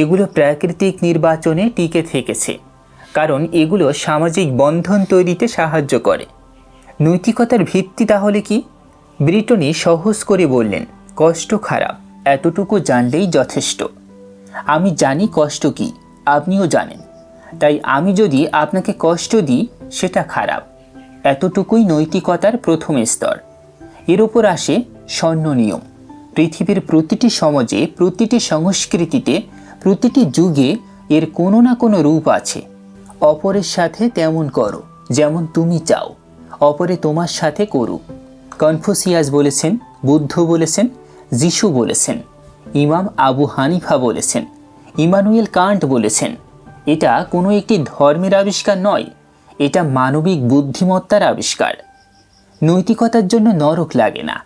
Speaker 1: এগুলো প্রাকৃতিক নির্বাচনে টিকে থেকেছে, কারণ এগুলো সামাজিক বন্ধন তৈরিতে সাহায্য করে। নৈতিকতার ভিত্তি তাহলে কি? ব্রিটনি সহজ করে বললেন, কষ্ট খারাপ, এতটুকু জানলেই যথেষ্ট। আমি জানি কষ্ট কি, আপনিও জানেন, তাই আমি যদি আপনাকে কষ্ট দিই সেটা খারাপ। এতটুকুই নৈতিকতার প্রথম স্তর। এর ওপর আসে স্বর্ণ নিয়ম। পৃথিবীর প্রতিটি সমাজে, প্রতিটি সংস্কৃতিতে, প্রতিটি যুগে এর কোনো না কোনো রূপ আছে। অপরের সাথে তেমন করো যেমন তুমি চাও অপরে তোমার সাথে করুক। কনফুসিয়াস বলেছেন, বুদ্ধ বলেছেন, যিশু বলেছেন, ইমাম আবু হানিফা বলেছেন, ইমানুয়েল কান্ট বলেছেন। এটা কোনো একটি ধর্মের আবিষ্কার নয়, এটা মানবিক বুদ্ধিমত্তার আবিষ্কার। নৈতিকতার জন্য নরক লাগে না।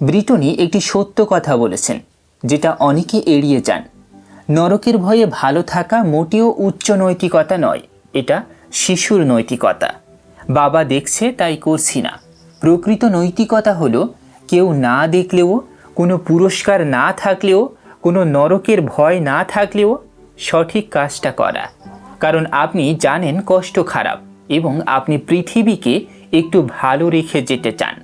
Speaker 1: ব্রিটনি একটি সত্য কথা বলেছেন, যেটা অনেকে এড়িয়ে যান। নরকের ভয়ে ভালো থাকা মোটেও উচ্চ নৈতিকতা নয়, এটা শিশুর নৈতিকতা। বাবা দেখছে তাই করছি না। প্রকৃত নৈতিকতা হলো কেউ না দেখলেও, কোনো পুরস্কার না থাকলেও, কোনো নরকের ভয় না থাকলেও সঠিক কাজটা করা, কারণ আপনি জানেন কষ্ট খারাপ এবং আপনি পৃথিবীকে একটু ভালো রেখে যেতে চান।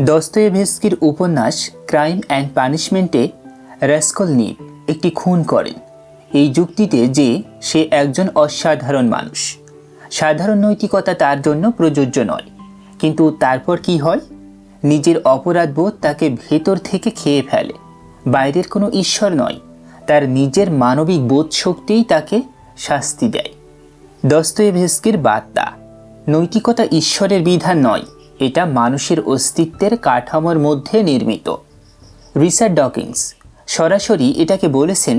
Speaker 1: দস্তয়েভস্কির উপন্যাস ক্রাইম অ্যান্ড পানিশমেন্টে রাস্কলনিক একটি খুন করেন এই যুক্তিতে যে সে একজন অসাধারণ মানুষ, সাধারণ নৈতিকতা তার জন্য প্রযোজ্য নয়। কিন্তু তারপর কি হয়? নিজের অপরাধবোধ তাকে ভেতর থেকে খেয়ে ফেলে। বাইরের কোনো ঈশ্বর নয়, তার নিজের মানবিক বোধ শক্তিই তাকে শাস্তি দেয়। দস্তয়েভস্কির বার্তা, নৈতিকতা ঈশ্বরের বিধান নয়, এটা মানুষের অস্তিত্বের কাঠামোর মধ্যে নির্মিত। রিচার্ড ডকিন্স সরাসরি এটাকে বলেছেন,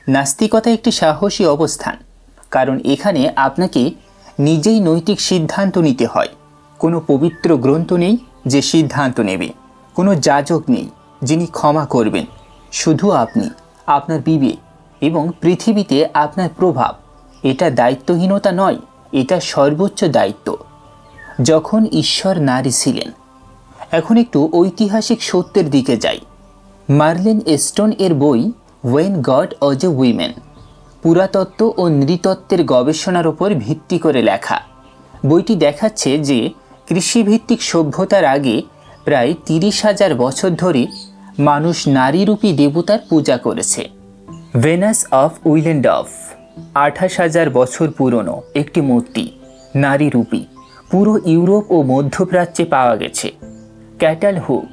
Speaker 1: নাস্তিকতা একটি সাহসী অবস্থান, কারণ এখানে আপনাকে নিজেই নৈতিক সিদ্ধান্ত নিতে হয়। কোনো পবিত্র গ্রন্থ নেই যে সিদ্ধান্ত নেবে, কোনো যাজক নেই যিনি ক্ষমা করবেন, শুধু আপনি, আপনার বিবেক এবং পৃথিবীতে আপনার প্রভাব। এটা দায়িত্বহীনতা নয়, এটা সর্বোচ্চ দায়িত্ব। যখন ঈশ্বর নারী ছিলেন। এখন একটু ঐতিহাসিক সত্যের দিকে যাই। মার্লিন স্টোন এর বই when God was a women পুরাতত্ত্ব ও নৃতত্ত্বের গবেষণার ওপর ভিত্তি করে লেখা। বইটি দেখাচ্ছে যে কৃষিভিত্তিক সভ্যতার আগে প্রায় 30,000 বছর ধরে মানুষ নারীরূপী দেবতার পূজা করেছে। ভেনাস অফ উইলেন্ডফ 28,000 বছর পুরনো একটি মূর্তি, নারীরূপী, পুরো ইউরোপ ও মধ্যপ্রাচ্যে পাওয়া গেছে। ক্যাটাল হুক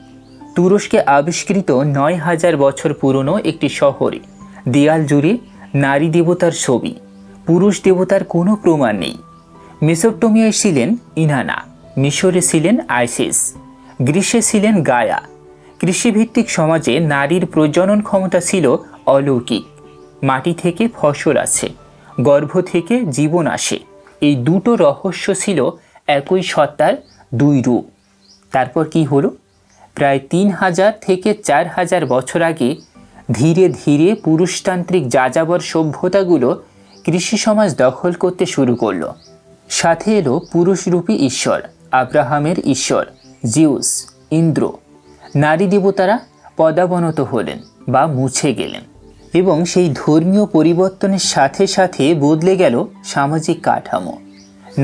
Speaker 1: তুরস্কে আবিষ্কৃত 9,000 বছর পুরনো একটি শহরে দেয়াল জুড়ে নারী দেবতার ছবি, পুরুষ দেবতার কোনো প্রমাণ নেই। মেসোপটেমিয়ায় ছিলেন ইনানা, মিশরে ছিলেন আইসিস, গ্রিসে ছিলেন গায়া। কৃষিভিত্তিক সমাজে নারীর প্রজনন ক্ষমতা ছিল অলৌকিক। মাটি থেকে ফসল আসে, গর্ভ থেকে জীবন আসে, এই দুটো রহস্য ছিল একই সত্তার দুই রূপ। তারপর কি হলো? প্রায় 3,000 থেকে 4,000 বছর আগে ধীরে ধীরে পুরুষতান্ত্রিক যাযাবর সভ্যতাগুলো কৃষি সমাজ দখল করতে শুরু করলো। সাথে এলো পুরুষরূপী ঈশ্বর, আব্রাহামের ঈশ্বর জিউস, ইন্দ্র। নারী দেবতারা পদাবনত হলেন বা মুছে গেলেন এবং সেই ধর্মীয় পরিবর্তনের সাথে সাথে বদলে গেল সামাজিক কাঠামো।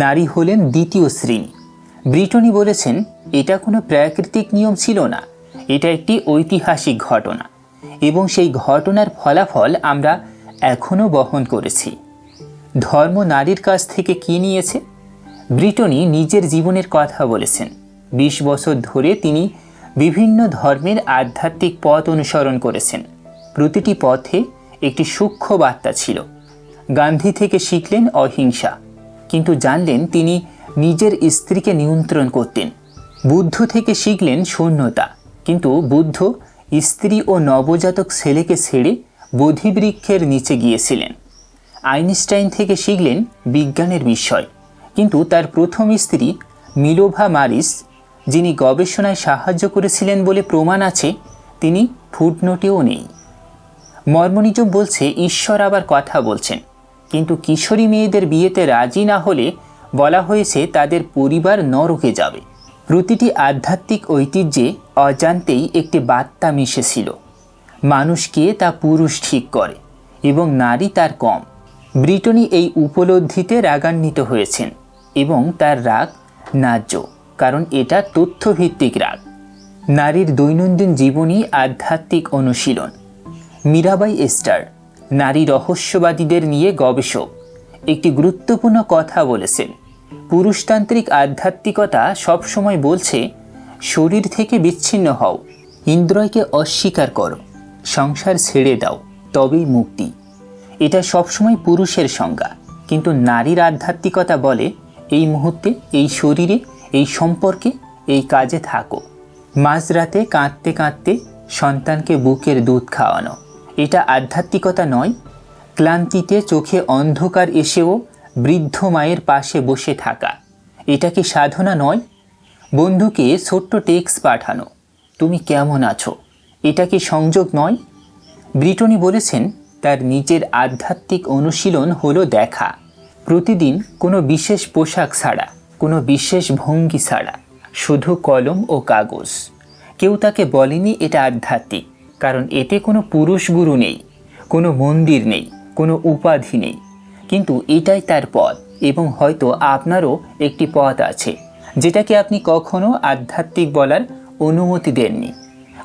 Speaker 1: নারী হলেন দ্বিতীয় শ্রেণী। ব্রিটনি বলেছেন, এটা কোনো প্রাকৃতিক নিয়ম ছিল না, এটা একটি ঐতিহাসিক ঘটনা এবং সেই ঘটনার ফলাফল আমরা এখনও বহন করেছি। ধর্ম নারীর কাছ থেকে কী নিয়েছে? ব্রিটনি নিজের জীবনের কথা বলেছেন। 20 বছর ধরে তিনি বিভিন্ন ধর্মের আধ্যাত্মিক পথ অনুসরণ করেছেন। প্রতিটি পথে একটি সূক্ষ্ম বার্তা ছিল। গান্ধী থেকে শিখলেন অহিংসা, কিন্তু জানলেন তিনি নিজের স্ত্রীকে নিয়ন্ত্রণ করতেন। বুদ্ধ থেকে শিখলেন শূন্যতা, কিন্তু বুদ্ধ স্ত্রী ও নবজাতক ছেলেকে ছেড়ে বোধিবৃক্ষের নিচে গিয়েছিলেন। আইনস্টাইন থেকে শিখলেন বিজ্ঞানের বিষয়, কিন্তু তার প্রথম স্ত্রী মিলোভা মারিস, যিনি গবেষণায় সাহায্য করেছিলেন বলে প্রমাণ আছে, তিনি ফুটনোটেও নেই। মর্মনিজম বলছে ঈশ্বর আবার কথা বলছেন, কিন্তু কিশোরী মেয়েদের বিয়েতে রাজি না হলে বলা হয়েছে তাদের পরিবার নরকে যাবে। প্রতিটি আধ্যাত্মিক ঐতিহ্যে অজান্তেই একটি বার্তা মিশেছিল। মানুষকে তা পুরুষ ঠিক করে এবং নারী তার কম। ব্রিটনি এই উপলব্ধিতে রাগান্বিত হয়েছেন এবং তার রাগ ন্যায্য, কারণ এটা তথ্যভিত্তিক রাগ। নারীর দৈনন্দিন জীবনই আধ্যাত্মিক অনুশীলন। মীরাবাই এস্টার, নারী রহস্যবাদীদের নিয়ে গবেষক, একটি গুরুত্বপূর্ণ কথা বলেছেন। পুরুষতান্ত্রিক আধ্যাত্মিকতা সবসময় বলছে শরীর থেকে বিচ্ছিন্ন হও, ইন্দ্রিয়কে অস্বীকার করো, সংসার ছেড়ে দাও, তবেই মুক্তি। এটা সবসময় পুরুষের সংজ্ঞা, কিন্তু নারীর আধ্যাত্মিকতা বলে এই মুহূর্তে, এই শরীরে, এই সম্পর্কে, এই কাজে থাকো। মাঝরাতে কাঁদতে কাঁদতে সন্তানকে বুকের দুধ খাওয়ানো, এটা আধ্যাত্মিকতা নয়। ক্লান্তিতে চোখে অন্ধকার এসেও বৃদ্ধ মায়ের পাশে বসে থাকা, এটা কি সাধনা নয়? বন্ধুকে ছোট্ট টেক্সট পাঠানো, তুমি কেমন আছো, এটা কি সংযোগ নয়? ব্রিটনি বলেছেন তার নিজের আধ্যাত্মিক অনুশীলন হলো দেখা, প্রতিদিন কোনো বিশেষ পোশাক ছাড়া, কোনো বিশেষ ভঙ্গি ছাড়া, শুধু কলম ও কাগজ। কেউ তাকে বলেনি এটা আধ্যাত্মিক, কারণ এতে কোনো পুরুষ গুরু নেই, কোনো মন্দির নেই, কোনো উপাধি নেই, কিন্তু এটাই তার পথ। এবং হয়তো আপনারও একটি পথ আছে যেটাকে আপনি কখনো আধ্যাত্মিক বলার অনুমতি দেননি।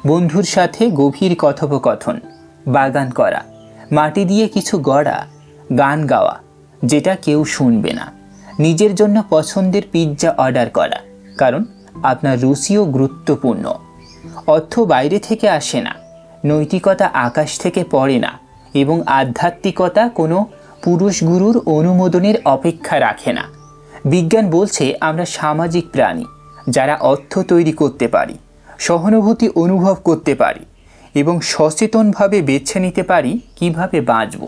Speaker 1: বন্ধুর সাথে গভীর কথোপকথন, বাগান করা, মাটি দিয়ে কিছু গড়া, গান গাওয়া যেটা কেউ শুনবে না, নিজের জন্য পছন্দের পিৎজা অর্ডার করা, কারণ আপনার রুচিও গুরুত্বপূর্ণ। অর্থ বাইরে থেকে আসে না, নৈতিকতা আকাশ থেকে পড়ে না, এবং আধ্যাত্মিকতা কোনো পুরুষ গুরুর অনুমোদনের অপেক্ষা রাখে না। বিজ্ঞান বলছে আমরা সামাজিক প্রাণী যারা অর্থ তৈরি করতে পারি, সহানুভূতি অনুভব করতে পারি এবং সচেতনভাবে বেছে নিতে পারি কিভাবে বাঁচব।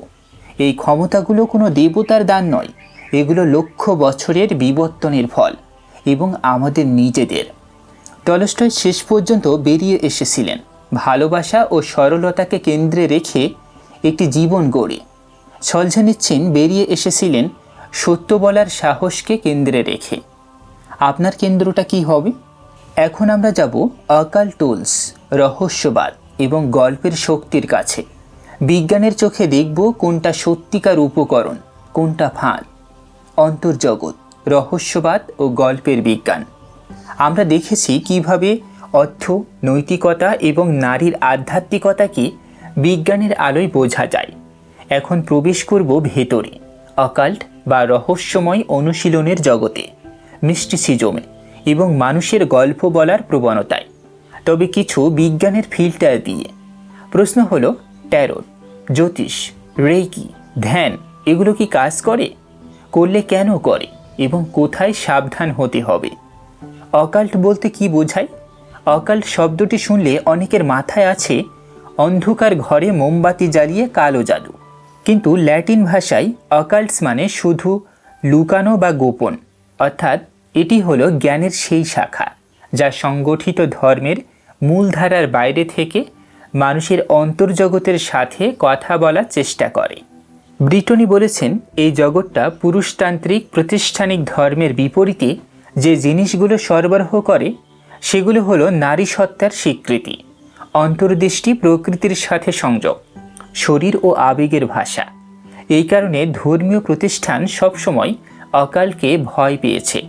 Speaker 1: এই ক্ষমতাগুলো কোনো দেবতার দান নয়, এগুলো লক্ষ বছরের বিবর্তনের ফল এবং আমাদের নিজেদের। টলস্টয় শেষ পর্যন্ত বেরিয়ে এসেছিলেন ভালোবাসা ও সরলতাকে কেন্দ্রে রেখে একটি জীবন গড়ে। সলঝেনিৎসিন বেরিয়ে এসেছিলেন সত্য বলার সাহসকে কেন্দ্রে রেখে। আপনার কেন্দ্রটা কি হবে? এখন আমরা যাব অকাল্ট টুলস, রহস্যবাদ এবং গল্পের শক্তির কাছে। বিজ্ঞানের চোখে দেখব কোনটা সত্যিকার উপকরণ, কোনটা ফাঁদ। অন্তর্জগৎ, রহস্যবাদ ও গল্পের বিজ্ঞান। আমরা দেখেছি কিভাবে অর্থ, নৈতিকতা এবং নারীর আধ্যাত্মিকতাকে বিজ্ঞানের আলোয় বোঝা যায়। এখন প্রবেশ করব ভেতরে, অকাল্ট বা রহস্যময় অনুশীলনের জগতে, মিস্টিসিজমে এবং মানুষের গল্প বলার প্রবণতায়, তবে কিছু বিজ্ঞানের ফিল্টার দিয়ে। প্রশ্ন হলো, ট্যারোট, জ্যোতিষ, রেকি, ধ্যান এগুলো কি কাজ করে? করলে কেন করে এবং কোথায় সাবধান হতে হবে? অকাল্ট বলতে কি বোঝায়? অকাল্ট শব্দটি শুনলে অনেকের মাথায় আছে অন্ধকার ঘরে মোমবাতি জ্বালিয়ে কালো জাদু, কিন্তু ল্যাটিন ভাষায় অকাল্টস মানে শুধু লুকানো বা গোপন, অর্থাৎ এটি হলো জ্ঞানের সেই শাখা যা সংগঠিত ধর্মের মূলধারার বাইরে থেকে মানুষের অন্তর্জগতের সাথে কথা বলার চেষ্টা করে। ব্রিটনি বলেছেন, এই জগৎটা পুরুষতান্ত্রিক প্রাতিষ্ঠানিক ধর্মের বিপরীতে যে জিনিসগুলো সরবরাহ করে সেগুলো হলো নারী সত্তার স্বীকৃতি, অন্তর্দৃষ্টি, প্রকৃতির সাথে সংযোগ, শরীর ও আবেগের ভাষা। এই কারণে ধর্মীয় প্রতিষ্ঠান সবসময় অকালকে ভয় পেয়েছে।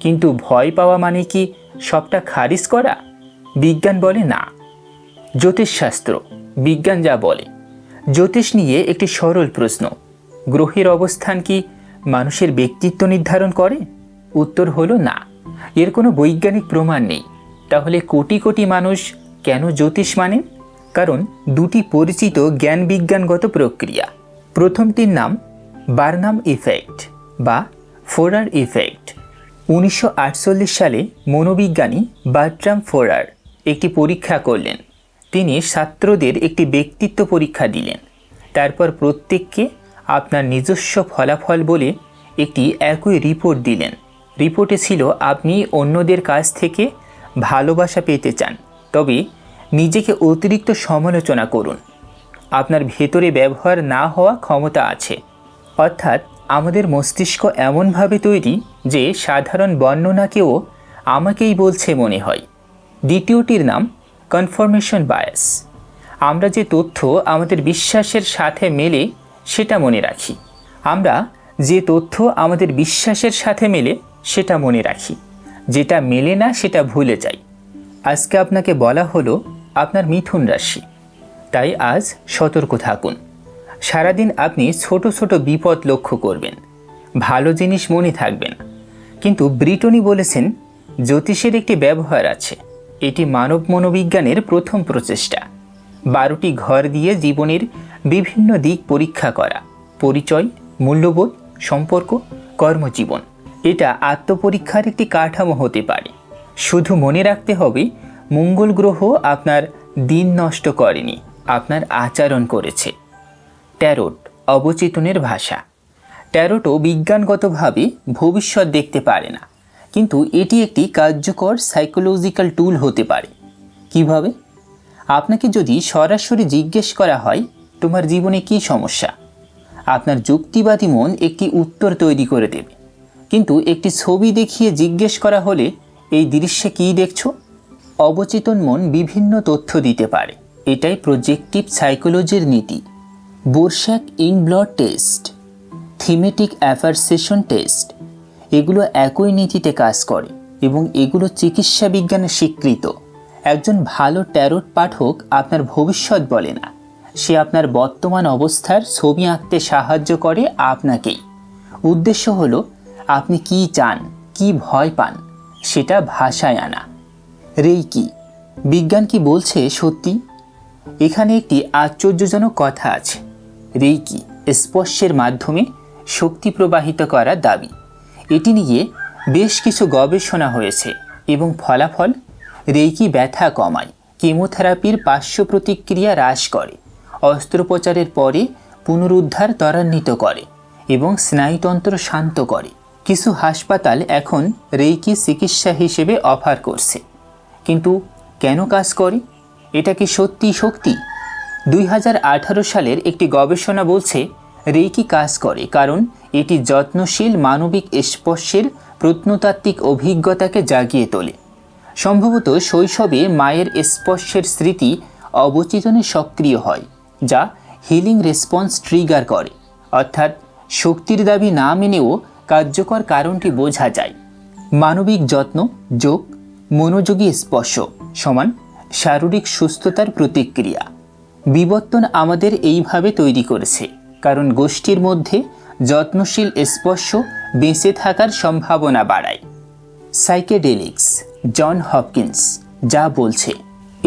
Speaker 1: কিন্তু ভয় পাওয়া মানে কি সবটা খারিজ করা? বিজ্ঞান বলে না। জ্যোতিষশাস্ত্র, বিজ্ঞান যা বলে। জ্যোতিষ নিয়ে একটি সরল প্রশ্ন, গ্রহের অবস্থান কি মানুষের ব্যক্তিত্ব নির্ধারণ করে? উত্তর হলো না, এর কোনো বৈজ্ঞানিক প্রমাণ নেই। তাহলে কোটি কোটি মানুষ কেন জ্যোতিষ মানেন? কারণ দুটি পরিচিত জ্ঞান বিজ্ঞানগত প্রক্রিয়া। প্রথমটির নাম বার্নাম ইফেক্ট বা ফোরার ইফেক্ট। 1948 সালে মনোবিজ্ঞানী বার্ট্রাম ফোরার একটি পরীক্ষা করলেন। তিনি ছাত্রদের একটি ব্যক্তিত্ব পরীক্ষা দিলেন, তারপর প্রত্যেককে আপনার নিজস্ব ফলাফল বলে একটি একই রিপোর্ট দিলেন। রিপোর্টে ছিল, আপনি অন্যদের কাছ থেকে ভালোবাসা পেতে চান, তবে নিজেকে অতিরিক্ত সমালোচনা করুন। আপনার ভেতরে ব্যবহার না হওয়া ক্ষমতা আছে। অর্থাৎ আমাদের মস্তিষ্ক এমনভাবে তৈরি যে সাধারণ বর্ণনাকেও আমাকেই বলছে মনে হয়। দ্বিতীয়টির নাম কনফার্মেশন বায়াস। আমরা যে তথ্য আমাদের বিশ্বাসের সাথে মেলে সেটা মনে রাখি। আমরা যে তথ্য আমাদের বিশ্বাসের সাথে মেলে সেটা মনে রাখি, যেটা মেলে না সেটা ভুলে যাই। আজকে আপনাকে বলা হলো আপনার মিথুন রাশি, তাই আজ সতর্ক থাকুন। সারাদিন আপনি ছোট ছোট বিপদ লক্ষ্য করবেন, ভালো জিনিস মনে থাকবে না। কিন্তু ব্রিটনি বলেছেন, জ্যোতিষের একটি ব্যবহার আছে। এটি মানব মনোবিজ্ঞানের প্রথম প্রচেষ্টা। 12টি ঘর দিয়ে জীবনের বিভিন্ন দিক পরীক্ষা করা, পরিচয়, মূল্যবোধ, সম্পর্ক, কর্মজীবন। এটা আত্মপরীক্ষার একটি কাঠামো হতে পারে। শুধু মনে রাখতে হবে, মঙ্গল গ্রহ আপনার দিন নষ্ট করেনি, আপনার আচরণ করেছে। ট্যারোট, অবচেতনের ভাষা। ট্যারোটও বিজ্ঞানগতভাবে ভবিষ্যৎ দেখতে পারে না, কিন্তু এটি একটি কার্যকর সাইকোলজিক্যাল টুল হতে পারে। কিভাবে? আপনাকে যদি সরাসরি জিজ্ঞেস করা হয়, তোমার জীবনে কী সমস্যা, আপনার যুক্তিবাদী মন একটি উত্তর তৈরি করে দেবে। কিন্তু একটি ছবি দেখিয়ে জিজ্ঞেস করা হলে, এই দৃশ্যে কী দেখছো, অবচেতন মন বিভিন্ন তথ্য দিতে পারে। এটাই প্রজেক্টিভ সাইকোলজির নীতি। Rorschach ink blot test, thematic apperception test, এগুলো একই নীতিতে কাজ করে এবং এগুলো চিকিৎসা বিজ্ঞানে স্বীকৃত। একজন ভালো ট্যারোট পাঠক আপনার ভবিষ্যৎ বলে না, সে আপনার বর্তমান অবস্থার ছবি আঁকতে সাহায্য করে আপনাকেই। উদ্দেশ্য হলো আপনি কি চান, কি ভয় পান, সেটা ভাষায় আনা। রেইকি, বিজ্ঞান কি বলছে সত্যি? এখানে একটি আশ্চর্যজনক কথা আছে। রেইকি স্পর্শের মাধ্যমে শক্তি প্রবাহিত করার দাবি। এটি নিয়ে বেশ কিছু গবেষণা হয়েছে এবং ফলাফল, রেইকি ব্যথা কমায়, কেমোথেরাপির পার্শ্ব প্রতিক্রিয়া হ্রাস করে, অস্ত্রোপচারের পরে পুনরুদ্ধার ত্বরান্বিত করে এবং স্নায়ুতন্ত্র শান্ত করে। কিছু হাসপাতাল এখন রেইকি চিকিৎসা হিসেবে অফার করছে। কিন্তু কেন কাজ করে? এটা কি সত্যি শক্তি? 2018 সালের একটি গবেষণা বলছে রেইকি কাজ করে কারণ এটি যত্নশীল মানবিক স্পর্শের প্রত্নতাত্ত্বিক অভিজ্ঞতাকে জাগিয়ে তোলে। সম্ভবত শৈশবে মায়ের স্পর্শের স্মৃতি অবচেতনে সক্রিয় হয়, যা হিলিং রেসপন্স ট্রিগার করে। অর্থাৎ শক্তির দাবি না মেনেও কার্যকর কারণটি বোঝা যায়। মানবিক যত্ন যোগ মনোযোগী স্পর্শ সমান শারীরিক সুস্থতার প্রতিক্রিয়া। বিবর্তন আমাদের এইভাবে তৈরি করেছে কারণ গোষ্ঠীর মধ্যে যত্নশীল স্পর্শ বেঁচে থাকার সম্ভাবনা বাড়ায়। সাইকেডেলিক্স, জন হপকিন্স যা বলছে,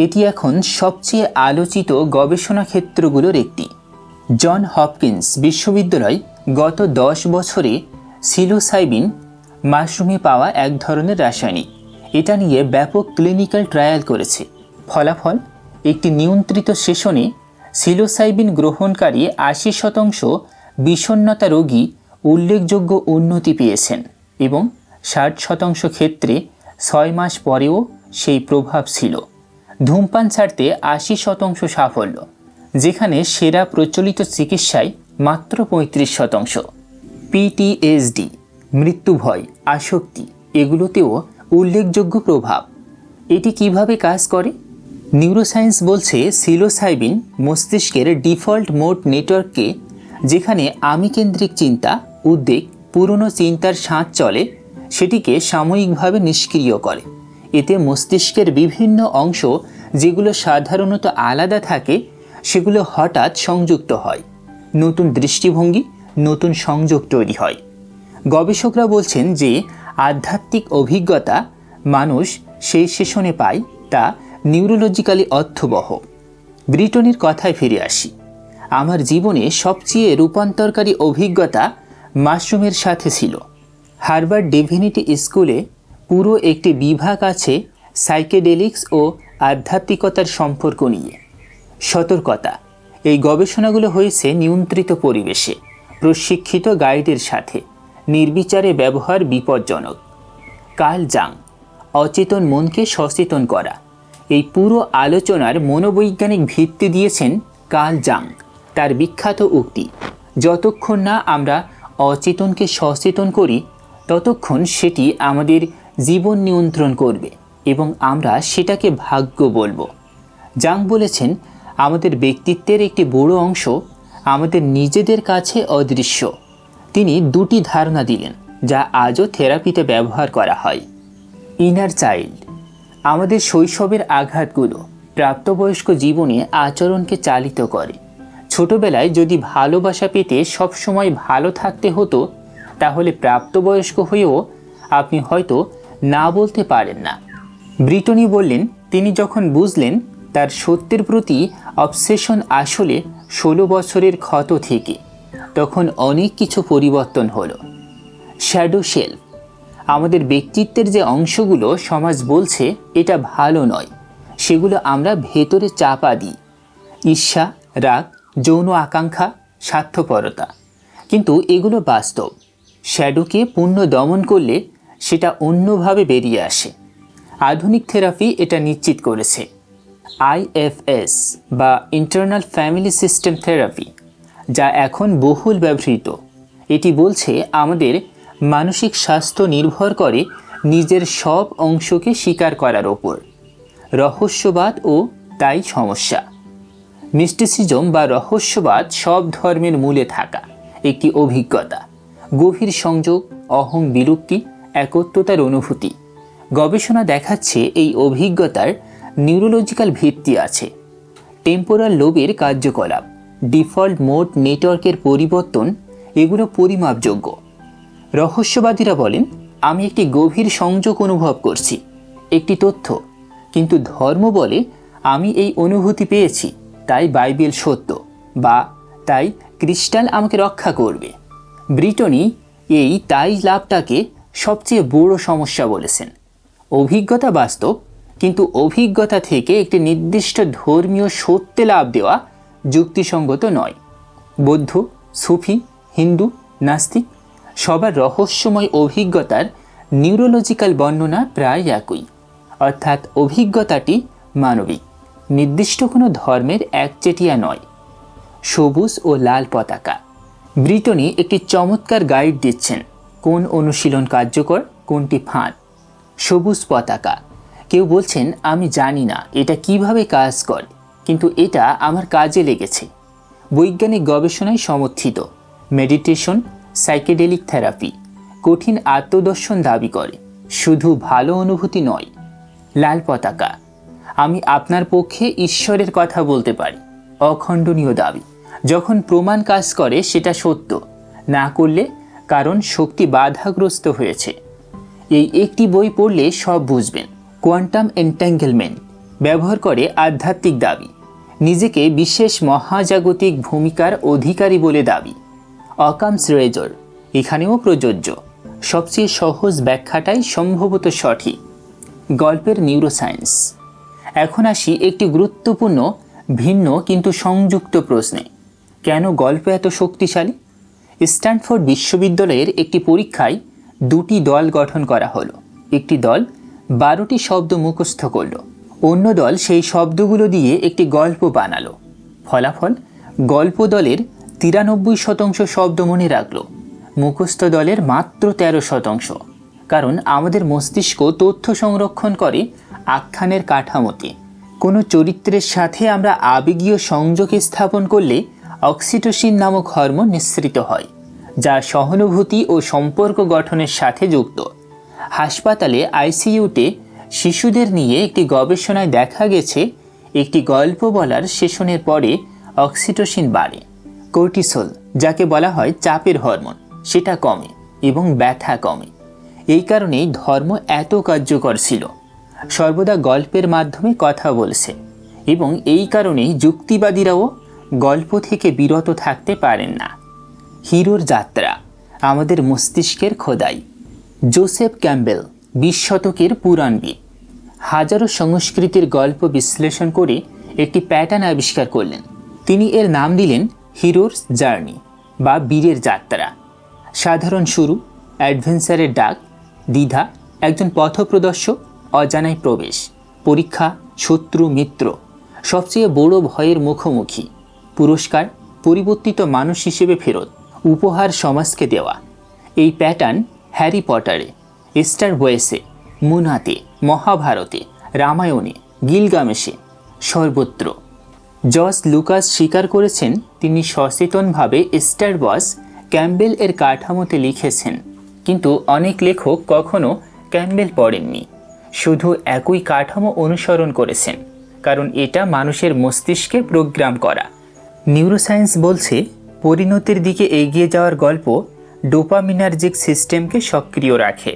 Speaker 1: এটি এখন সবচেয়ে আলোচিত গবেষণা ক্ষেত্রগুলোর একটি। জন হপকিন্স বিশ্ববিদ্যালয় গত 10 বছরে সিলোসাইবিন মাশরুমে পাওয়া এক ধরনের রাসায়নিক, এটা নিয়ে ব্যাপক ক্লিনিক্যাল ট্রায়াল করেছে। ফলাফল, একটি নিয়ন্ত্রিত সেশনে সিলোসাইবিন গ্রহণকারী 80% বিষণ্ণতা রোগী উল্লেখযোগ্য উন্নতি পেয়েছেন এবং 60% ক্ষেত্রে 6 মাস পরেও সেই প্রভাব ছিল। ধূমপান ছাড়তে 80% সাফল্য, যেখানে সেরা প্রচলিত চিকিৎসায় মাত্র 35%। পিটিএসডি, মৃত্যু ভয়, আসক্তি, এগুলোতেও উল্লেখযোগ্য প্রভাব। এটি কিভাবে কাজ করে? নিউরোসায়েন্স বলছে সিলোসাইবিন মস্তিষ্কের ডিফল্ট মোড নেটওয়ার্ককে, যেখানে আমি কেন্দ্রিক চিন্তা, উদ্বেগ, পুরনো চিন্তার সাঁচ চলে, সেটিকে সাময়িকভাবে নিষ্ক্রিয় করে। এতে মস্তিষ্কের বিভিন্ন অংশ যেগুলো সাধারণত আলাদা থাকে সেগুলো হঠাৎ সংযুক্ত হয়, নতুন দৃষ্টিভঙ্গি, নতুন সংযোগ তৈরি হয়। গবেষকরা বলছেন যে আধ্যাত্মিক অভিজ্ঞতা মানুষ সেই সেশনে পায় তা নিউরোলজিক্যালি অর্থবহ। ব্রিটনির কথায় ফিরে আসি। আমার জীবনে সবচেয়ে রূপান্তরকারী অভিজ্ঞতা মাশরুমের সাথে ছিল। হার্ভার্ড ডিভিনিটি স্কুলে পুরো একটি বিভাগ আছে সাইকেডেলিক্স ও আধ্যাত্মিকতার সম্পর্ক নিয়ে। সতর্কতা, এই গবেষণাগুলো হয়েছে নিয়ন্ত্রিত পরিবেশে, প্রশিক্ষিত গাইডের সাথে, নির্বিচারে ব্যবহার বিপজ্জনক। কার্ল জাং, অচেতন মনকে সচেতন করা, এই পুরো আলোচনার মনোবৈজ্ঞানিক ভিত্তি দিয়েছেন কার্ল জাং। তার বিখ্যাত উক্তি, যতক্ষণ না আমরা অচেতনকে সচেতন করি ততক্ষণ সেটি আমাদের জীবন নিয়ন্ত্রণ করবে এবং আমরা সেটাকে ভাগ্য বলবো। জাং বলেছেন, আমাদের ব্যক্তিত্বের একটি বড় অংশ আমাদের নিজেদের কাছে অদৃশ্য। তিনি 2টি ধারণা দিলেন যা আজও থেরাপিতে ব্যবহার করা হয়। ইনার চাইল্ড, আমাদের শৈশবের আঘাতগুলো প্রাপ্তবয়স্ক জীবনে আচরণকে চালিত করে। ছোটবেলায় যদি ভালোবাসা পেতে সবসময় ভালো থাকতে হতো, তাহলে প্রাপ্তবয়স্ক হয়েও আপনি হয়তো না বলতে পারেন না। ব্রিটনি বললেন, তিনি যখন বুঝলেন তার সত্যের প্রতি অবসেশন আসলে 16 বছরের ক্ষত থেকে, তখন অনেক কিছু পরিবর্তন হলো। শ্যাডো সেলফ, আমাদের ব্যক্তিত্বের যে অংশগুলো সমাজ বলছে এটা ভালো নয়, সেগুলো আমরা ভেতরে চাপা দিই। ঈর্ষা, রাগ, যৌন আকাঙ্ক্ষা, স্বার্থপরতা। কিন্তু এগুলো বাস্তব। শ্যাডোকে পূর্ণ দমন করলে সেটা অন্যভাবে বেরিয়ে আসে। আধুনিক থেরাপি এটা নিশ্চিত করেছে। আইএফএস বা ইন্টারনাল ফ্যামিলি সিস্টেম থেরাপি, যা এখন বহুল ব্যবহৃত, এটি বলছে আমাদের মানসিক স্বাস্থ্য নির্ভর করে নিজের সব অংশকে স্বীকার করার ওপর। রহস্যবাদ ও তাই সমস্যা। মিস্টিসিজম বা রহস্যবাদ সব ধর্মের মূলে থাকা একটি অভিজ্ঞতা, গভীর সংযোগ, অহং বিলুপ্তি, একত্বতার অনুভূতি। গবেষণা দেখাচ্ছে এই অভিজ্ঞতার নিউরোলজিক্যাল ভিত্তি আছে। টেম্পোরাল লোবের কার্যকলাপ, ডিফল্ট মোড নেটওয়ার্কের পরিবর্তন, এগুলো পরিমাপযোগ্য। রহস্যবাদীরা বলেন, আমি একটি গভীর সংযোগ অনুভব করছি, একটি তথ্য, কিন্তু ধর্ম বলে আমি এই অনুভূতি পেয়েছি, তাই বাইবেল সত্য, বা তাই ক্রিস্টাল আমাকে রক্ষা করবে। ব্রিটনি এই তাই লাভটাকে সবচেয়ে বড় সমস্যা বলেছেন। অভিজ্ঞতা বাস্তব, কিন্তু অভিজ্ঞতা থেকে একটি নির্দিষ্ট ধর্মীয় সত্যে লাভ দেওয়া যুক্তিসঙ্গত নয়। বৌদ্ধ, সুফি, হিন্দু, নাস্তিক সবার রহস্যময় অভিজ্ঞতার নিউরোলজিক্যাল বর্ণনা প্রায় একই, অর্থাৎ অভিজ্ঞতাটি মানবিক, নির্দিষ্ট কোনো ধর্মের একচেটিয়া নয়। সবুজ ও লাল পতাকা। ব্রিটনি একটি চমৎকার গাইড দিচ্ছেন, কোন অনুশীলন কার্যকর, কোনটি ফাঁদ। সবুজ পতাকা, কেউ বলছেন আমি জানি না এটা কিভাবে কাজ করে, কিন্তু এটা আমার কাজে লেগেছে। বৈজ্ঞানিক গবেষণায় সমর্থিত। মেডিটেশন, সাইকেডেলিক থেরাপি কঠিন আত্মদর্শন দাবি করে, শুধু ভালো অনুভূতি নয়। লাল পতাকা, আমি আপনার পক্ষে ঈশ্বরের কথা বলতে পারি, অখণ্ডনীয় দাবি। যখন প্রমাণ কাজ করে সেটা সত্য, না করলে কারণ শক্তি বাধাগ্রস্ত হয়েছে। এই একটি বই পড়লে সব বুঝবেন। কোয়ান্টাম এন্ট্যাঙ্গেলমেন্ট ব্যবহার করে আধ্যাত্মিক দাবি, নিজেকে বিশেষ মহাজাগতিক ভূমিকার অধিকারী বলে দাবি। অকামস রেজর এখানেও প্রযোজ্য, সবচেয়ে সহজ ব্যাখ্যাটাই সম্ভবত সঠিক। গল্পের নিউরোসায়েন্স। এখন আসি একটি গুরুত্বপূর্ণ, ভিন্ন কিন্তু সংযুক্ত প্রশ্নে, কেন গল্প এত শক্তিশালী? স্ট্যানফোর্ড বিশ্ববিদ্যালয়ের একটি পরীক্ষায় দুটি দল গঠন করা হলো। একটি দল 12টি শব্দ মুখস্থ করল, অন্য দল সেই শব্দগুলো দিয়ে একটি গল্প বানালো। ফলাফল, গল্প দলের 93% শব্দ মনে রাখল, মুখস্থ দলের মাত্র 13%। কারণ আমাদের মস্তিষ্ক তথ্য সংরক্ষণ করে আখ্যানের কাঠামোতে। কোনো চরিত্রের সাথে আমরা আবেগীয় সংযোগ স্থাপন করলে অক্সিটোসিন নামক হরমোন নিঃসৃত হয়, যা সহানুভূতি ও সম্পর্ক গঠনের সাথে যুক্ত। হাসপাতালে আইসিইউতে শিশুদের নিয়ে একটি গবেষণায় দেখা গেছে, একটি গল্প বলার সেশনের পরে অক্সিটোসিন বাড়ে। কর্টিসল, যাকে বলা হয় চাপের হরমোন, সেটা কমে এবং ব্যথা কমে। এই কারণেই ধর্ম এত কার্যকর ছিল, সর্বদা গল্পের মাধ্যমে কথা বলছে, এবং এই কারণেই যুক্তিবাদীরাও গল্প থেকে বিরত থাকতে পারেন না। হিরোর যাত্রা, আমাদের মস্তিষ্কের খোদাই। জোসেফ ক্যাম্বেল 20 শতকের পুরাণবিদ, হাজারো সংস্কৃতির গল্প বিশ্লেষণ করে একটি প্যাটার্ন আবিষ্কার করলেন। তিনি এর নাম দিলেন হিরোর জার্নি বা বীরের যাত্রা। সাধারণ শুরু, অ্যাডভেঞ্চারের ডাক, দ্বিধা, একজন পথপ্রদর্শক, অজানায় প্রবেশ, পরীক্ষা, শত্রু, মিত্র, সবচেয়ে বড় ভয়ের মুখোমুখি, পুরস্কার, পরিবর্তিত মানুষ হিসেবে ফেরত, উপহার সমাজকে দেওয়া। এই প্যাটার্ন হ্যারি পটারে, স্টার ওয়েসে, মুনাতে, মহাভারতে, রামায়ণে, গিলগামেশে, সর্বত্র। জর্জ লুকাস স্বীকার করেছেন তিনি সচেতনভাবে স্টার ওয়ার্স ক্যাম্বেল এর কাঠামোতে লিখেছেন, কিন্তু অনেক লেখক কখনো ক্যাম্বেল পড়েননি, শুধু একই কাঠামো অনুসরণ করেছেন, কারণ এটা মানুষের মস্তিষ্কে প্রোগ্রাম করা। নিউরোসায়েন্স বলছে পরিণতির দিকে এগিয়ে যাওয়ার গল্প ডোপামিনার্জিক সিস্টেমকে সক্রিয় রাখে,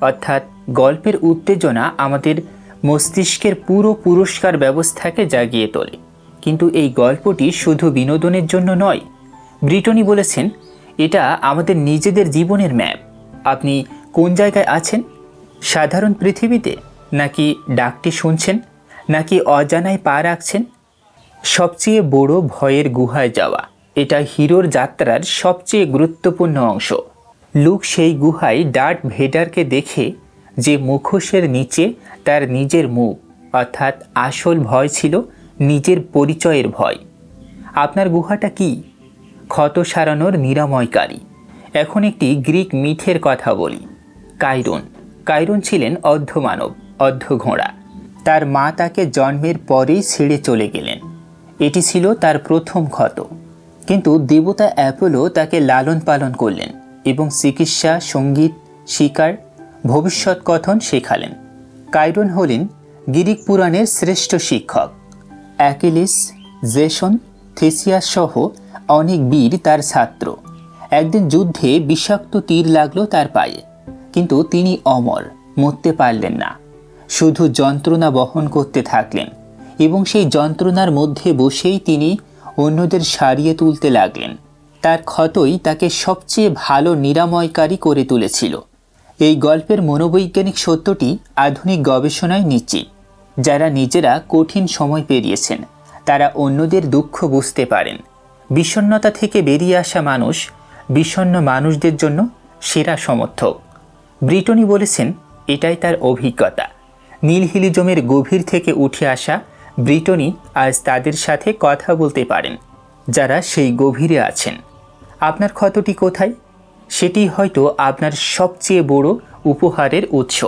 Speaker 1: অর্থাৎ গল্পের উত্তেজনা আমাদের মস্তিষ্কের পুরো পুরস্কার ব্যবস্থাকে জাগিয়ে তোলে। কিন্তু এই গল্পটি শুধু বিনোদনের জন্য নয়। ব্রিটনি বলেছেন, এটা আমাদের নিজেদের জীবনের ম্যাপ। আপনি কোন জায়গায় আছেন? সাধারণ পৃথিবীতে, নাকি ডাকটি শুনছেন, নাকি অজানায় পা রাখছেন? সবচেয়ে বড় ভয়ের গুহায় যাওয়া, এটা হিরোর যাত্রার সবচেয়ে গুরুত্বপূর্ণ অংশ। লুক সেই গুহায় ডার্থ ভেডারকে দেখে, যে মুখোশের নিচে তার নিজের মুখ, অর্থাৎ আসল ভয় ছিল নিজের পরিচয়ের ভয়। আপনার গুহাটা কি? ক্ষত সারানোর নিরাময়কারী। এখন একটি গ্রিক মিথের কথা বলি। কাইরন ছিলেন অর্ধমানব, অর্ধ ঘোড়া। তার মা তাকে জন্মের পরেই ছেড়ে চলে গেলেন। এটি ছিল তার প্রথম ক্ষত। কিন্তু দেবতা অ্যাপোলো তাকে লালন পালন করলেন এবং চিকিৎসা, সঙ্গীত, শিকার, ভবিষ্যৎ কথন শেখালেন। কাইরন হলেন গ্রিক পুরাণের শ্রেষ্ঠ শিক্ষক। অ্যাকিলিস, জেসন, থেসিয়াস সহ অনেক বীর তার ছাত্র। একদিন যুদ্ধে বিষাক্ত তীর লাগলো তার পায়ে, কিন্তু তিনি অমর, মরতে পারলেন না। শুধু যন্ত্রণা বহন করতে থাকলেন এবং সেই যন্ত্রণার মধ্যে বসেই তিনি অন্যদের সারিয়ে তুলতে লাগলেন। তার ক্ষতই তাকে সবচেয়ে ভালো নিরাময়কারী করে তুলেছিল। এই গল্পের মনোবৈজ্ঞানিক সত্যটি আধুনিক গবেষণায় নিশ্চিত। যারা নিজেরা কঠিন সময় পেরিয়েছেন তারা অন্যদের দুঃখ বুঝতে পারেন। বিষণ্ণতা থেকে বেরিয়ে আসা মানুষ বিষণ্ণ মানুষদের জন্য সেরা সমর্থক। ব্রিটনি বলেছেন এটাই তার অভিজ্ঞতা। নিলহিলিজমের গভীর থেকে উঠে আসা ব্রিটনি আজ তাদের সাথে কথা বলতে পারেন যারা সেই গভীরে আছেন। আপনার ক্ষতটি কোথায়? সেটি হয়তো আপনার সবচেয়ে বড় উপহারের উৎস।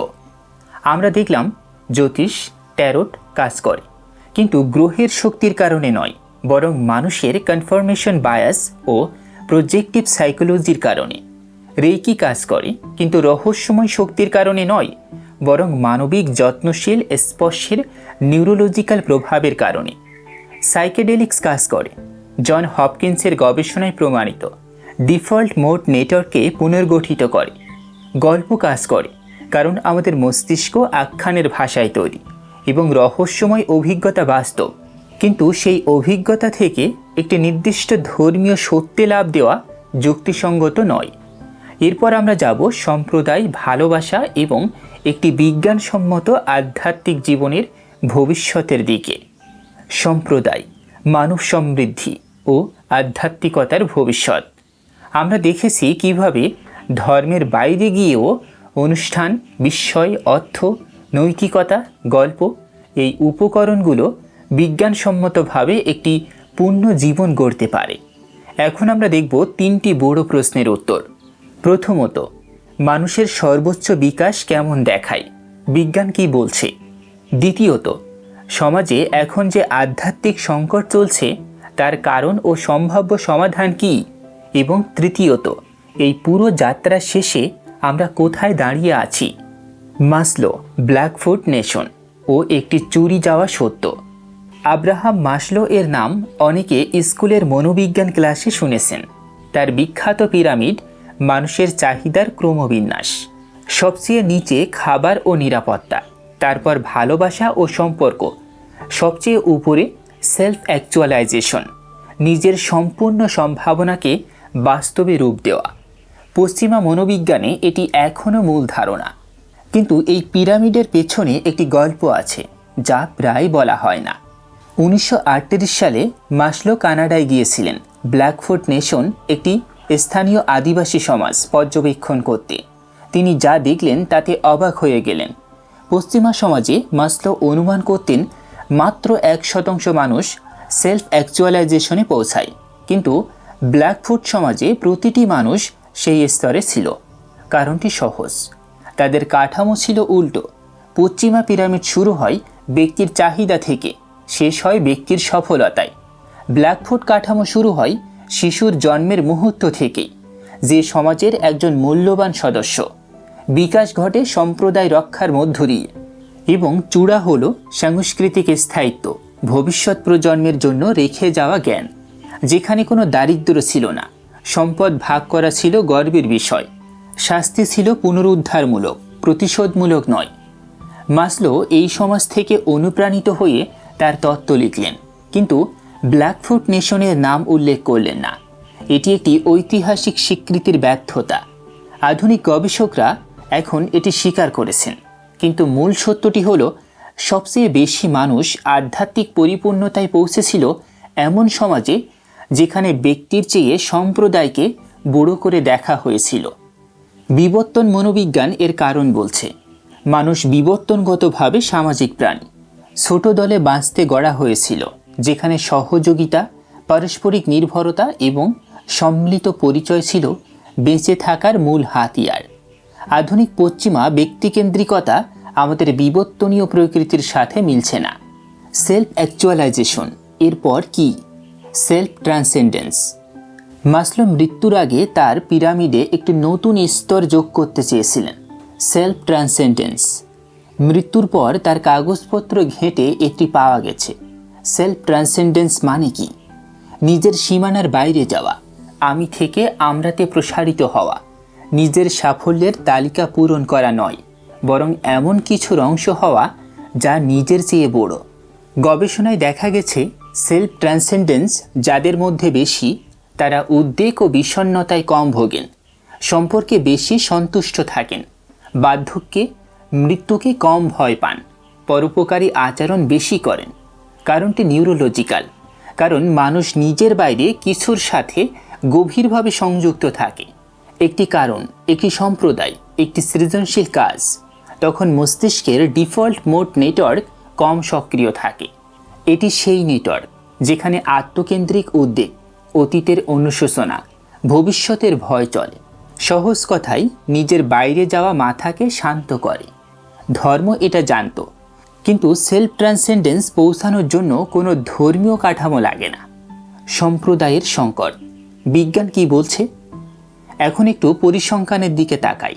Speaker 1: আমরা দেখলাম জ্যোতিষ, ট্যারোট কাজ করে, কিন্তু গ্রহের শক্তির কারণে নয়, বরং মানুষের কনফার্মেশন বায়াস ও প্রজেক্টিভ সাইকোলজির কারণে। রেইকি কাজ করে, কিন্তু রহস্যময় শক্তির কারণে নয়, বরং মানবিক যত্নশীল স্পর্শের নিউরোলজিক্যাল প্রভাবের কারণে। সাইকেডেলিক্স কাজ করে, জন হপকিন্সের গবেষণায় প্রমাণিত, ডিফল্ট মোড নেটওয়ার্ককে পুনর্গঠিত করে। গল্প কাজ করে, কারণ আমাদের মস্তিষ্ক আখ্যানের ভাষায় তৈরি এবং রহস্যময় অভিজ্ঞতা বাস্তব, কিন্তু সেই অভিজ্ঞতা থেকে একটি নির্দিষ্ট ধর্মীয় সত্যে লাভ দেওয়া যুক্তিসঙ্গত নয়। এরপর আমরা যাব সম্প্রদায়, ভালোবাসা এবং একটি বিজ্ঞানসম্মত আধ্যাত্মিক জীবনের ভবিষ্যতের দিকে। সম্প্রদায়, মানব সমৃদ্ধি ও আধ্যাত্মিকতার ভবিষ্যৎ। আমরা দেখেছি কিভাবে ধর্মের বাইরে গিয়েও অনুষ্ঠান, বিস্ময়, অর্থ, নৈতিকতা, গল্প, এই উপকরণগুলো বিজ্ঞানসম্মতভাবে একটি পূর্ণ জীবন গড়তে পারে। এখন আমরা দেখব 3টি বড় প্রশ্নের উত্তর। প্রথমত, মানুষের সর্বোচ্চ বিকাশ কেমন দেখায়? বিজ্ঞান কি বলছে? দ্বিতীয়ত, সমাজে এখন যে আধ্যাত্মিক সংকট চলছে তার কারণ ও সম্ভাব্য সমাধান কি? এবং তৃতীয়ত, এই পুরো যাত্রা শেষে আমরা কোথায় দাঁড়িয়ে আছি? মাসলো, ব্ল্যাকফুট নেশন ও একটি চুরি যাওয়া সত্য। আব্রাহাম মাসলো এর নাম অনেকে স্কুলের মনোবিজ্ঞান ক্লাসে শুনেছেন। তার বিখ্যাত পিরামিড মানুষের চাহিদার ক্রমবিন্যাস। সবচেয়ে নিচে খাবার ও নিরাপত্তা, তারপর ভালোবাসা ও সম্পর্ক, সবচেয়ে উপরে সেলফ অ্যাকচুয়ালাইজেশন, নিজের সম্পূর্ণ সম্ভাবনাকে বাস্তবে রূপ দেওয়া। পশ্চিমা মনোবিজ্ঞানে এটি এখনও মূল ধারণা, কিন্তু এই পিরামিডের পেছনে একটি গল্প আছে যা প্রায় বলা হয় না। 1938 সালে মাসলো কানাডায় গিয়েছিলেন ব্ল্যাকফুট নেশন, একটি স্থানীয় আদিবাসী সমাজ পর্যবেক্ষণ করতে। তিনি যা দেখলেন তাতে অবাক হয়ে গেলেন। পশ্চিমা সমাজে মাসলো অনুমান করতেন মাত্র 1% মানুষ সেলফ অ্যাকচুয়ালাইজেশনে পৌঁছায়, কিন্তু ব্ল্যাকফুট সমাজে প্রতিটি মানুষ সেই স্তরে ছিল। কারণটি সহজ, তাদের কাঠামো ছিল উল্টো। পশ্চিমা পিরামিড শুরু হয় ব্যক্তির চাহিদা থেকে, শেষ হয় ব্যক্তির সফলতায়। ব্ল্যাকফুট কাঠামো শুরু হয় শিশুর জন্মের মুহূর্ত থেকেই, যে সমাজের একজন মূল্যবান সদস্য। বিকাশ ঘটে সম্প্রদায় রক্ষার মধ্য দিয়ে, এবং চূড়া হলো সাংস্কৃতিক স্থায়িত্ব, ভবিষ্যৎ প্রজন্মের জন্য রেখে যাওয়া জ্ঞান। যেখানে কোনো দারিদ্র্য ছিল না, সম্পদ ভাগ করা ছিল গর্বের বিষয়, শাস্তি ছিল পুনরুদ্ধারমূলক, প্রতিশোধমূলক নয়। মাসলো এই সমাজ থেকে অনুপ্রাণিত হয়ে তার তত্ত্ব লিখলেন, কিন্তু ব্ল্যাকফুট নেশনের নাম উল্লেখ করলেন না। এটি একটি ঐতিহাসিক স্বীকৃতির ব্যর্থতা। আধুনিক গবেষকরা এখন এটি স্বীকার করেছেন, কিন্তু মূল সত্যটি হলো সবচেয়ে বেশি মানুষ আধ্যাত্মিক পরিপূর্ণতায় পৌঁছেছিল এমন সমাজে যেখানে ব্যক্তির চেয়ে সম্প্রদায়কে বড় করে দেখা হয়েছিল। বিবর্তন মনোবিজ্ঞান এর কারণ বলছে, মানুষ বিবর্তনগতভাবে সামাজিক প্রাণী। ছোট দলে বাঁচতে গড়া হয়েছিল, যেখানে সহযোগিতা, পারস্পরিক নির্ভরতা এবং সম্মিলিত পরিচয় ছিল বেঁচে থাকার মূল হাতিয়ার। আধুনিক পশ্চিমা ব্যক্তিকেন্দ্রিকতা আমাদের বিবর্তনীয় প্রকৃতির সাথে মিলছে না। সেলফ অ্যাকচুয়ালাইজেশন এরপর কি? সেলফ ট্রান্সেন্ডেন্স। মাসলো মৃত্যুর আগে তার পিরামিডে একটি নতুন স্তর যোগ করতে চেয়েছিলেন, সেলফ ট্রান্সেন্ডেন্স। মৃত্যুর পর তার কাগজপত্র ঘেঁটে এটি পাওয়া গেছে। সেলফ ট্রান্সেন্ডেন্স মানে কি? নিজের সীমানার বাইরে যাওয়া, আমি থেকে আমরাতে প্রসারিত হওয়া, নিজের সাফল্যের তালিকা পূরণ করা নয়, বরং এমন কিছুর অংশ হওয়া যা নিজের চেয়ে বড়। গবেষণায় দেখা গেছে সেলফ ট্রান্সেন্ডেন্স যাদের মধ্যে বেশি, তারা উদ্বেগ ও বিষণ্ণতায় কম ভোগেন, সম্পর্কে বেশি সন্তুষ্ট থাকেন, বার্ধক্যে মৃত্যুকে কম ভয় পান, পরোপকারী আচরণ বেশি করেন। কারণটি নিউরোলজিক্যাল, কারণ মানুষ নিজের বাইরে কিছুর সাথে গভীরভাবে সংযুক্ত থাকে। একটি কারণ, একটি সম্প্রদায়, একটি সৃজনশীল কাজ, তখন মস্তিষ্কের ডিফল্ট মোড নেটওয়ার্ক কম সক্রিয় থাকে। এটি সেই নেটওয়ার্ক যেখানে আত্মকেন্দ্রিক উদ্বেগ, অতীতের অনুশোচনা, ভবিষ্যতের ভয় চলে। সহজ কথায়, নিজের বাইরে যাওয়া মাথাকে শান্ত করে। ধর্ম এটা জানত, কিন্তু সেলফ ট্রান্সেন্ডেন্স পৌঁছানোর জন্য কোনো ধর্মীয় কাঠামো লাগে না। সম্প্রদায়ের সংকট, বিজ্ঞান কি বলছে? এখন একটু পরিসংখ্যানের দিকে তাকাই।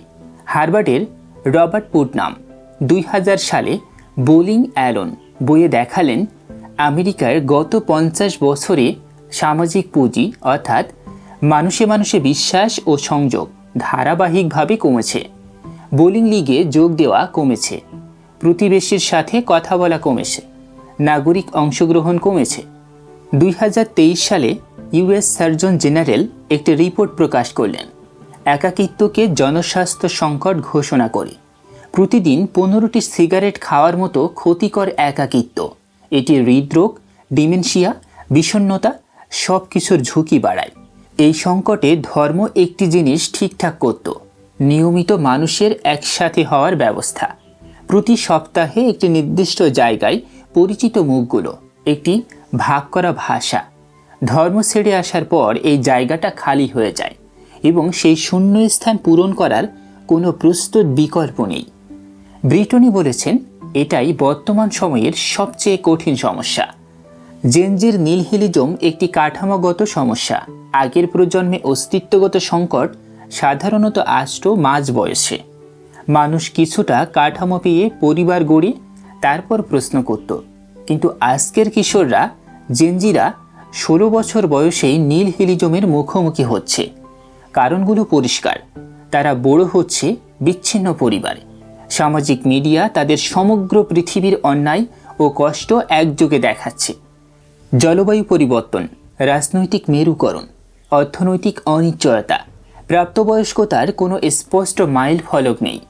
Speaker 1: হার্ভার্ডের রবার্ট পুটনাম 2000 সালে বোলিং অ্যালোন বইয়ে দেখালেন আমেরিকার গত 50 বছরে সামাজিক পুঁজি অর্থাৎ মানুষে মানুষে বিশ্বাস ও সংযোগ ধারাবাহিকভাবে কমেছে। বোলিং লিগে যোগ দেওয়া কমেছে, প্রতিবেশীর সাথে কথা বলা কমেছে, নাগরিক অংশগ্রহণ কমেছে। 2023 সালে ইউএস সার্জন জেনারেল একটি রিপোর্ট প্রকাশ করলেন একাকিত্বকে জনস্বাস্থ্য সংকট ঘোষণা করে। প্রতিদিন 15টি সিগারেট খাওয়ার মতো ক্ষতিকর একাকিত্ব, এটি হৃদরোগ, ডিমেনশিয়া, বিষণ্ণতা সব কিছুর ঝুঁকি বাড়ায়। এই সংকটে ধর্ম একটি জিনিস ঠিকঠাক করত, নিয়মিত মানুষের একসাথে হওয়ার ব্যবস্থা। প্রতি সপ্তাহে একটি নির্দিষ্ট জায়গায় পরিচিত মুখগুলো, একটি ভাগ করা ভাষা। ধর্ম ছেড়ে আসার পর এই জায়গাটা খালি হয়ে যায় এবং সেই শূন্য স্থান পূরণ করার কোনো প্রস্তুত বিকল্প নেই। ব্রিটনি বলেছেন এটাই বর্তমান সময়ের সবচেয়ে কঠিন সমস্যা। জেনজির নিলহিলিজম একটি কাঠামোগত সমস্যা। আগের প্রজন্মে অস্তিত্বগত সংকট সাধারণত আসত মাঝ বয়সে। মানুষ কিছুটা কাঠামো পেয়ে পরিবার গড়ে তারপর প্রশ্ন করত, কিন্তু আজকের কিশোররা, জেনজিরা 16 বছর বয়সেই নিলহিলিজমের মুখোমুখি হচ্ছে। কারণগুলো পরিষ্কার, তারা বড় হচ্ছে বিচ্ছিন্ন পরিবারে। সামাজিক মিডিয়া তাদের সমগ্র পৃথিবীর অন্যায় ও কষ্ট একযোগে দেখাচ্ছে। জলবায়ু পরিবর্তন, রাজনৈতিক মেরুকরণ, অর্থনৈতিক অনিশ্চয়তা, প্রাপ্তবয়স্কতার কোনো স্পষ্ট মাইল ফলক নেই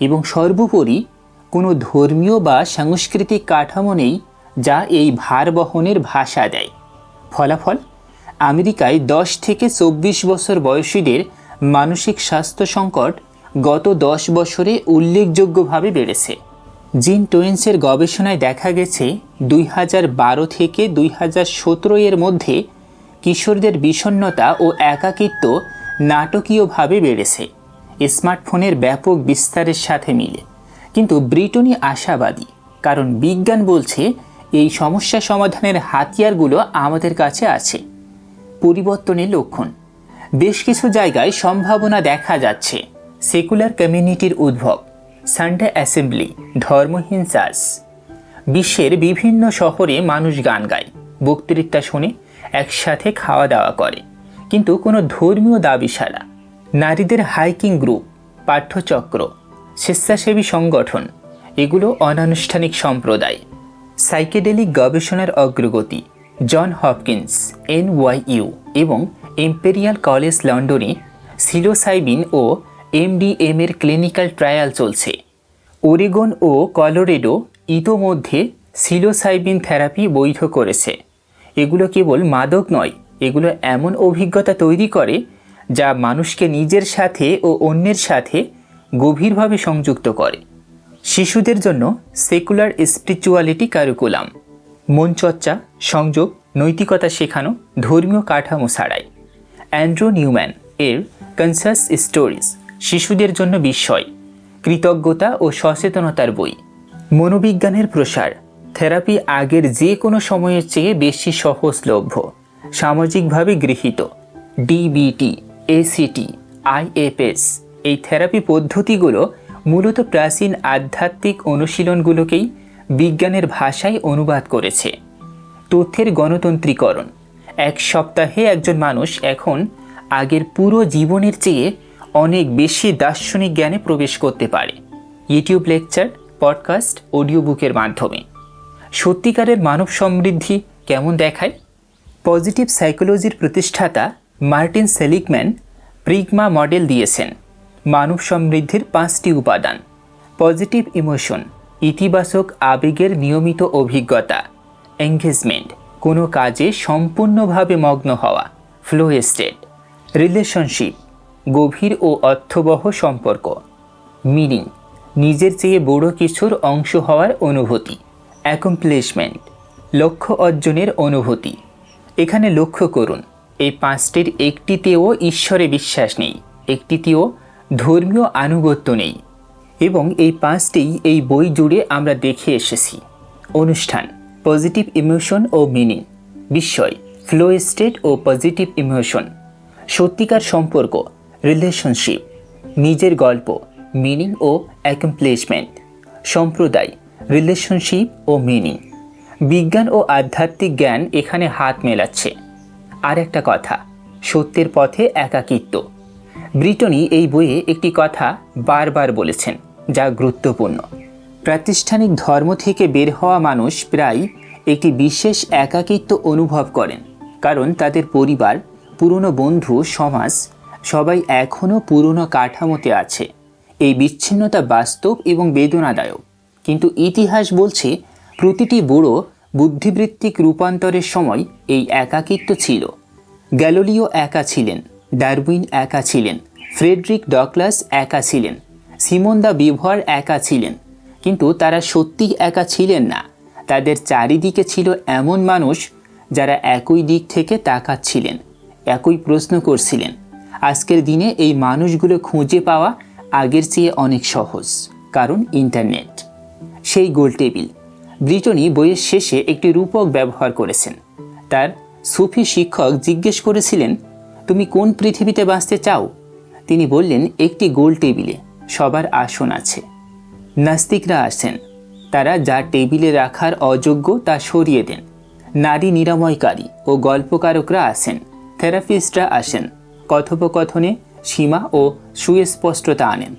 Speaker 1: এবং সর্বোপরি কোনো ধর্মীয় বা সাংস্কৃতিক কাঠামো নেই যা এই ভার বহনের ভাষা দেয়। ফলাফল, আমেরিকায় 10 থেকে 24 বছর বয়সীদের মানসিক স্বাস্থ্য সংকট গত 10 বছরে উল্লেখযোগ্যভাবে বেড়েছে। জিন টোয়েন্সের গবেষণায় দেখা গেছে 2012 থেকে 2017 এর মধ্যে কিশোরদের বিষণ্ণতা ও একাকিত্ব নাটকীয়ভাবে বেড়েছে, স্মার্টফোনের ব্যাপক বিস্তারের সাথে মিলে। কিন্তু ব্রিটনি আশাবাদী, কারণ বিজ্ঞান বলছে এই সমস্যা সমাধানের হাতিয়ারগুলো আমাদের কাছে আছে। পরিবর্তনের লক্ষণ, বেশ কিছু জায়গায় সম্ভাবনা দেখা যাচ্ছে। সেকুলার কমিউনিটির উদ্ভব, সানডে অ্যাসেম্বলি, ধর্মহীন চার্চ। বিশ্বের বিভিন্ন শহরে মানুষ গান গায়, বক্তৃতা শোনে, একসাথে খাওয়া দাওয়া করে, কিন্তু কোনো ধর্মীয় দাবি ছাড়া। নারীদের হাইকিং গ্রুপ, পাঠ্যচক্র, স্বেচ্ছাসেবী সংগঠন, এগুলো অনানুষ্ঠানিক সম্প্রদায়। সাইকেডেলিক গবেষণার অগ্রগতি, জন হপকিন্স, NYU এবং ইম্পেরিয়াল কলেজ লন্ডনে সিলোসাইবিন ও MDMA এর ক্লিনিক্যাল ট্রায়াল চলছে। ওরেগন ও কলোরেডো ইতোমধ্যে সিলোসাইবিন থেরাপি বৈধ করেছে। এগুলো কেবল মাদক নয়, এগুলো এমন অভিজ্ঞতা তৈরি করে যা মানুষকে নিজের সাথে ও অন্যের সাথে গভীরভাবে সংযুক্ত করে। শিশুদের জন্য সেকুলার স্পিরিচুয়ালিটি কারিকুলাম, মনচর্চা, সংযোগ, নৈতিকতা শেখানো, ধর্মীয় কাঠামো ছাড়াই। অ্যান্ড্রু নিউম্যান এর কনসাস স্টোরিজ, শিশুদের জন্য বিস্ময়, কৃতজ্ঞতা ও সচেতনতার বই। মনোবিজ্ঞানের প্রসার, থেরাপি আগের যে কোনো সময়ের চেয়ে বেশি সহজলভ্য, সামাজিকভাবে গৃহীত। ডিবিটি, এসিটি, আইএফএস এই থেরাপি পদ্ধতিগুলো মূলত প্রাচীন আধ্যাত্মিক অনুশীলনগুলোকেই বিজ্ঞানের ভাষায় অনুবাদ করেছে। তথ্যের গণতন্ত্রীকরণ। এক সপ্তাহে একজন মানুষ এখন আগের পুরো জীবনের চেয়ে অনেক বেশি দার্শনিক জ্ঞানে প্রবেশ করতে পারে ইউটিউব লেকচার, পডকাস্ট, অডিও বুকের মাধ্যমে। সত্যিকারের মানব সমৃদ্ধি কেমন দেখায়? পজিটিভ সাইকোলজির প্রতিষ্ঠাতা মার্টিন সেলিগম্যান প্রিগমা মডেল দিয়েছেন। মানব সমৃদ্ধির 5টি উপাদান: পজিটিভ ইমোশন, ইতিবাচক আবেগের নিয়মিত অভিজ্ঞতা; এঙ্গেজমেন্ট, কোনো কাজে সম্পূর্ণভাবে মগ্ন হওয়া; ফ্লো স্টেট; রিলেশনশিপ, গভীর ও অর্থবহ সম্পর্ক; মিনিং, নিজের চেয়ে বড় কিছুর অংশ হওয়ার অনুভূতি; অ্যাকমপ্লিশমেন্ট, লক্ষ্য অর্জনের অনুভূতি। এখানে লক্ষ্য করুন, এই 5টির একটিতেও ঈশ্বরে বিশ্বাস নেই, একটিতেও ধর্মীয় আনুগত্য নেই, এবং এই 5টিই এই বই জুড়ে আমরা দেখে এসেছি। অনুষ্ঠান: পজিটিভ ইমোশন ও মিনিং। বিষয়: ফ্লো স্টেট ও পজিটিভ ইমোশন। সত্যিকার সম্পর্ক: রিলেশনশিপ। নিজের গল্প: মিনিং ও অ্যাকমপ্লিশমেন্ট। সম্প্রদায়: রিলেশনশিপ ও মিনিং। বিজ্ঞান ও আধ্যাত্মিক জ্ঞান এখানে হাত মেলাচ্ছে। আর একটা কথা, সত্যের পথে একাকিত্ব। ব্রিটনি এই বইয়ে একটি কথা বারবার বলেছেন, যা গুরুত্বপূর্ণ। প্রাতিষ্ঠানিক ধর্ম থেকে বের হওয়া মানুষ প্রায় একটি বিশেষ একাকিত্ব অনুভব করেন, কারণ তাদের পরিবার, পুরনো বন্ধু, সমাজ সবাই এখনও পুরনো কাঠামোতে আছে। এই বিচ্ছিন্নতা বাস্তব এবং বেদনাদায়ক, কিন্তু ইতিহাস বলছে প্রতিটি বড় বুদ্ধিবৃত্তিক রূপান্তরের সময় এই একাকিত্ব ছিল। গ্যালিলিও একা ছিলেন, ডারউইন একা ছিলেন, ফ্রেডরিক ডগলাস একা ছিলেন, সিমন দা বিভার একা ছিলেন, কিন্তু তারা সত্যিই একা ছিলেন না। তাদের চারিদিকে ছিল এমন মানুষ যারা একই দিক থেকে তাকাচ্ছিলেন, একই প্রশ্ন করছিলেন। আজকের দিনে এই মানুষগুলো খুঁজে পাওয়া আগের চেয়ে অনেক সহজ, কারণ ইন্টারনেট। সেই গোলটেবিল। ব্রিটনি বইয়ের শেষে একটি রূপক ব্যবহার করেছেন। তার সুফি শিক্ষক জিজ্ঞেস করেছিলেন, তুমি কোন পৃথিবীতে বাঁচতে চাও? তিনি বললেন, একটি গোল টেবিলে সবার আসন আছে। নাস্তিকরা আসেন, তারা যা টেবিলে রাখার অযোগ্য তা সরিয়ে দেন। নারী নিরাময়কারী ও গল্পকারকরা আসেন, থেরাপিস্টরা আসেন, কথোপকথনে সীমা ও সুস্পষ্টতা আনেন।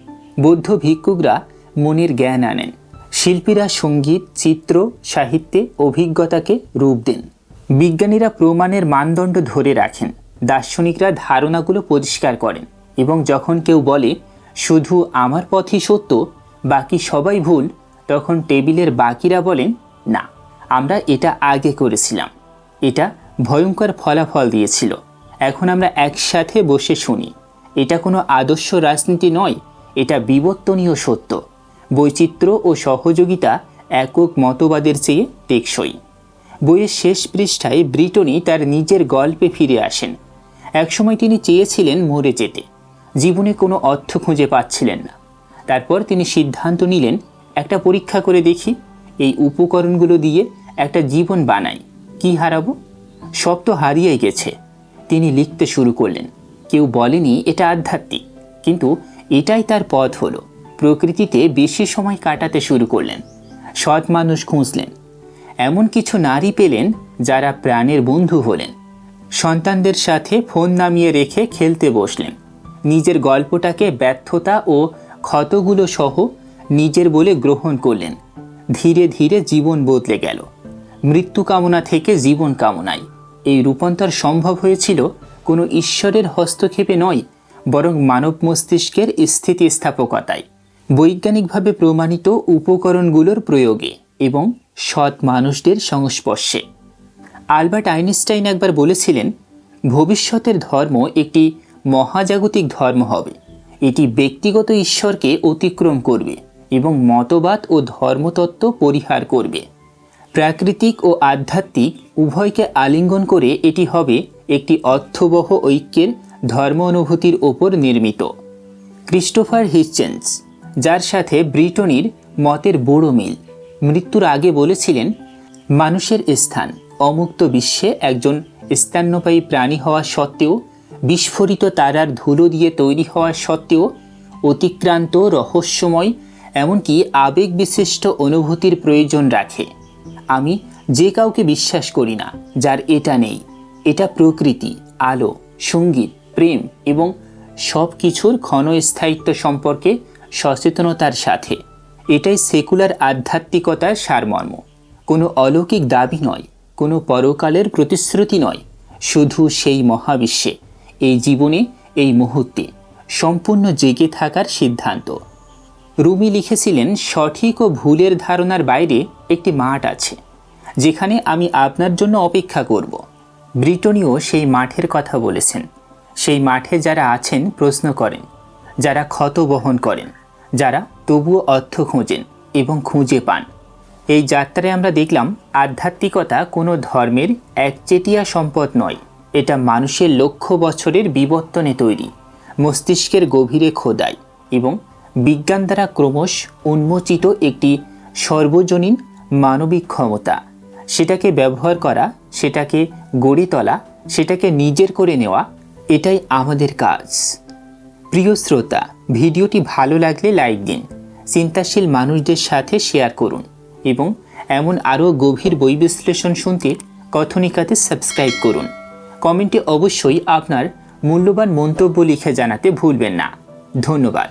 Speaker 1: বৌদ্ধ ভিক্ষুকরা মনের জ্ঞান আনেন। শিল্পীরা সঙ্গীত, চিত্র, সাহিত্যে অভিজ্ঞতাকে রূপ দেন। বিজ্ঞানীরা প্রমাণের মানদণ্ড ধরে রাখেন। দার্শনিকরা ধারণাগুলো পরিষ্কার করেন, এবং যখন কেউ বলে শুধু আমার পথই সত্য, বাকি সবাই ভুল, তখন টেবিলের বাকিরা বলেন, না, আমরা এটা আগে করেছিলাম, এটা ভয়ঙ্কর ফলাফল দিয়েছিল, এখন আমরা একসাথে বসে শুনি। এটা কোনো আদর্শ রাজনীতি নয়, এটা বিবর্তনীয় সত্য। বৈচিত্র্য ও সহযোগিতা একক মতবাদের চেয়ে টেকসই। বইয়ের শেষ পৃষ্ঠায় ব্রিটনি তার নিজের গল্পে ফিরে আসেন। একসময় তিনি চেয়েছিলেন মরে যেতে, জীবনে কোনো অর্থ খুঁজে পাচ্ছিলেন না। তারপর তিনি সিদ্ধান্ত নিলেন, একটা পরীক্ষা করে দেখি, এই উপকরণগুলো দিয়ে একটা জীবন বানাই, কি হারাবো? সব তো হারিয়ে গেছে। তিনি লিখতে শুরু করলেন। কেউ বলেনি এটা আধ্যাত্মিক, কিন্তু এটাই তার পথ হলো। প্রকৃতিতে বেশি সময় কাটাতে শুরু করলেন, সৎ মানুষ খুঁজলেন, এমন কিছু নারী পেলেন যারা প্রাণের বন্ধু হলেন। সন্তানদের সাথে ফোন নামিয়ে রেখে খেলতে বসলেন। নিজের গল্পটাকে ব্যর্থতা ও ক্ষতগুলো সহ নিজের বলে গ্রহণ করলেন। ধীরে ধীরে জীবন বদলে গেল। মৃত্যু কামনা থেকে জীবন কামনায়। এই রূপান্তর সম্ভব হয়েছিল কোনো ঈশ্বরের হস্তক্ষেপে নয়, বরং মানব মস্তিষ্কের স্থিতিস্থাপকতায়, বৈজ্ঞানিকভাবে প্রমাণিত উপকরণগুলোর প্রয়োগে এবং সৎ মানুষদের সংস্পর্শে। আলবার্ট আইনস্টাইন একবার বলেছিলেন, ভবিষ্যতের ধর্ম একটি মহাজাগতিক ধর্ম হবে। এটি ব্যক্তিগত ঈশ্বরকে অতিক্রম করবে এবং মতবাদ ও ধর্মতত্ত্ব পরিহার করবে। প্রাকৃতিক ও আধ্যাত্মিক উভয়কে আলিঙ্গন করে এটি হবে একটি অর্থবহ ঐক্যের ধর্ম অনুভূতির ওপর নির্মিত। ক্রিস্টোফার হিচেন্স, যার সাথে ব্রিটনির মতের বড় মিল, মৃত্যুর আগে বলেছিলেন, মানুষের স্থান অমুক্ত বিশ্বে একজন স্তন্যপায়ী প্রাণী হওয়া সত্ত্বেও, বিস্ফোরিত তারার ধুলো দিয়ে তৈরি হওয়া সত্ত্বেও, অতিক্রান্ত রহস্যময় এমনকি আবেগ বিশিষ্ট অনুভূতির প্রয়োজন রাখে। আমি যে কাউকে বিশ্বাস করি না যার এটা নেই। এটা প্রকৃতি, আলো, সঙ্গীত, প্রেম এবং সব কিছুর ক্ষণস্থায়িত্ব সম্পর্কে সচেতনতার সাথে। এটাই সেকুলার আধ্যাত্মিকতার সারমর্ম। কোনো অলৌকিক দাবি নয়, কোনো পরকালের প্রতিশ্রুতি নয়, শুধু সেই মহাবিশ্বে, এই জীবনে, এই মুহূর্তে সম্পূর্ণ জেগে থাকার সিদ্ধান্ত। রুমি লিখেছিলেন, সঠিক ও ভুলের ধারণার বাইরে একটি মাঠ আছে যেখানে আমি আপনার জন্য অপেক্ষা করব। ব্রিটনিও সেই মাঠের কথা বলেছেন। সেই মাঠে যারা আছেন প্রশ্ন করেন, যারা ক্ষত বহন করেন, যারা তবুও অর্থ খোঁজেন এবং খুঁজে পান। এই যাত্রায় আমরা দেখলাম আধ্যাত্মিকতা কোনো ধর্মের একচেটিয়া সম্পদ নয়। এটা মানুষের লক্ষ বছরের বিবর্তনে তৈরি, মস্তিষ্কের গভীরে খোদাই এবং বিজ্ঞান দ্বারা ক্রমশ উন্মোচিত একটি সর্বজনীন মানবিক ক্ষমতা। সেটাকে ব্যবহার করা, সেটাকে গড়ে তোলা, সেটাকে নিজের করে নেওয়া, এটাই আমাদের কাজ। প্রিয় শ্রোতা, ভিডিওটি ভালো লাগলে লাইক দিন, চিন্তাশীল মানুষদের সাথে শেয়ার করুন এবং এমন আরও গভীর বই বিশ্লেষণ শুনতে কথনিকাতে সাবস্ক্রাইব করুন। কমেন্টে অবশ্যই আপনার মূল্যবান মন্তব্য লিখে জানাতে ভুলবেন না। ধন্যবাদ।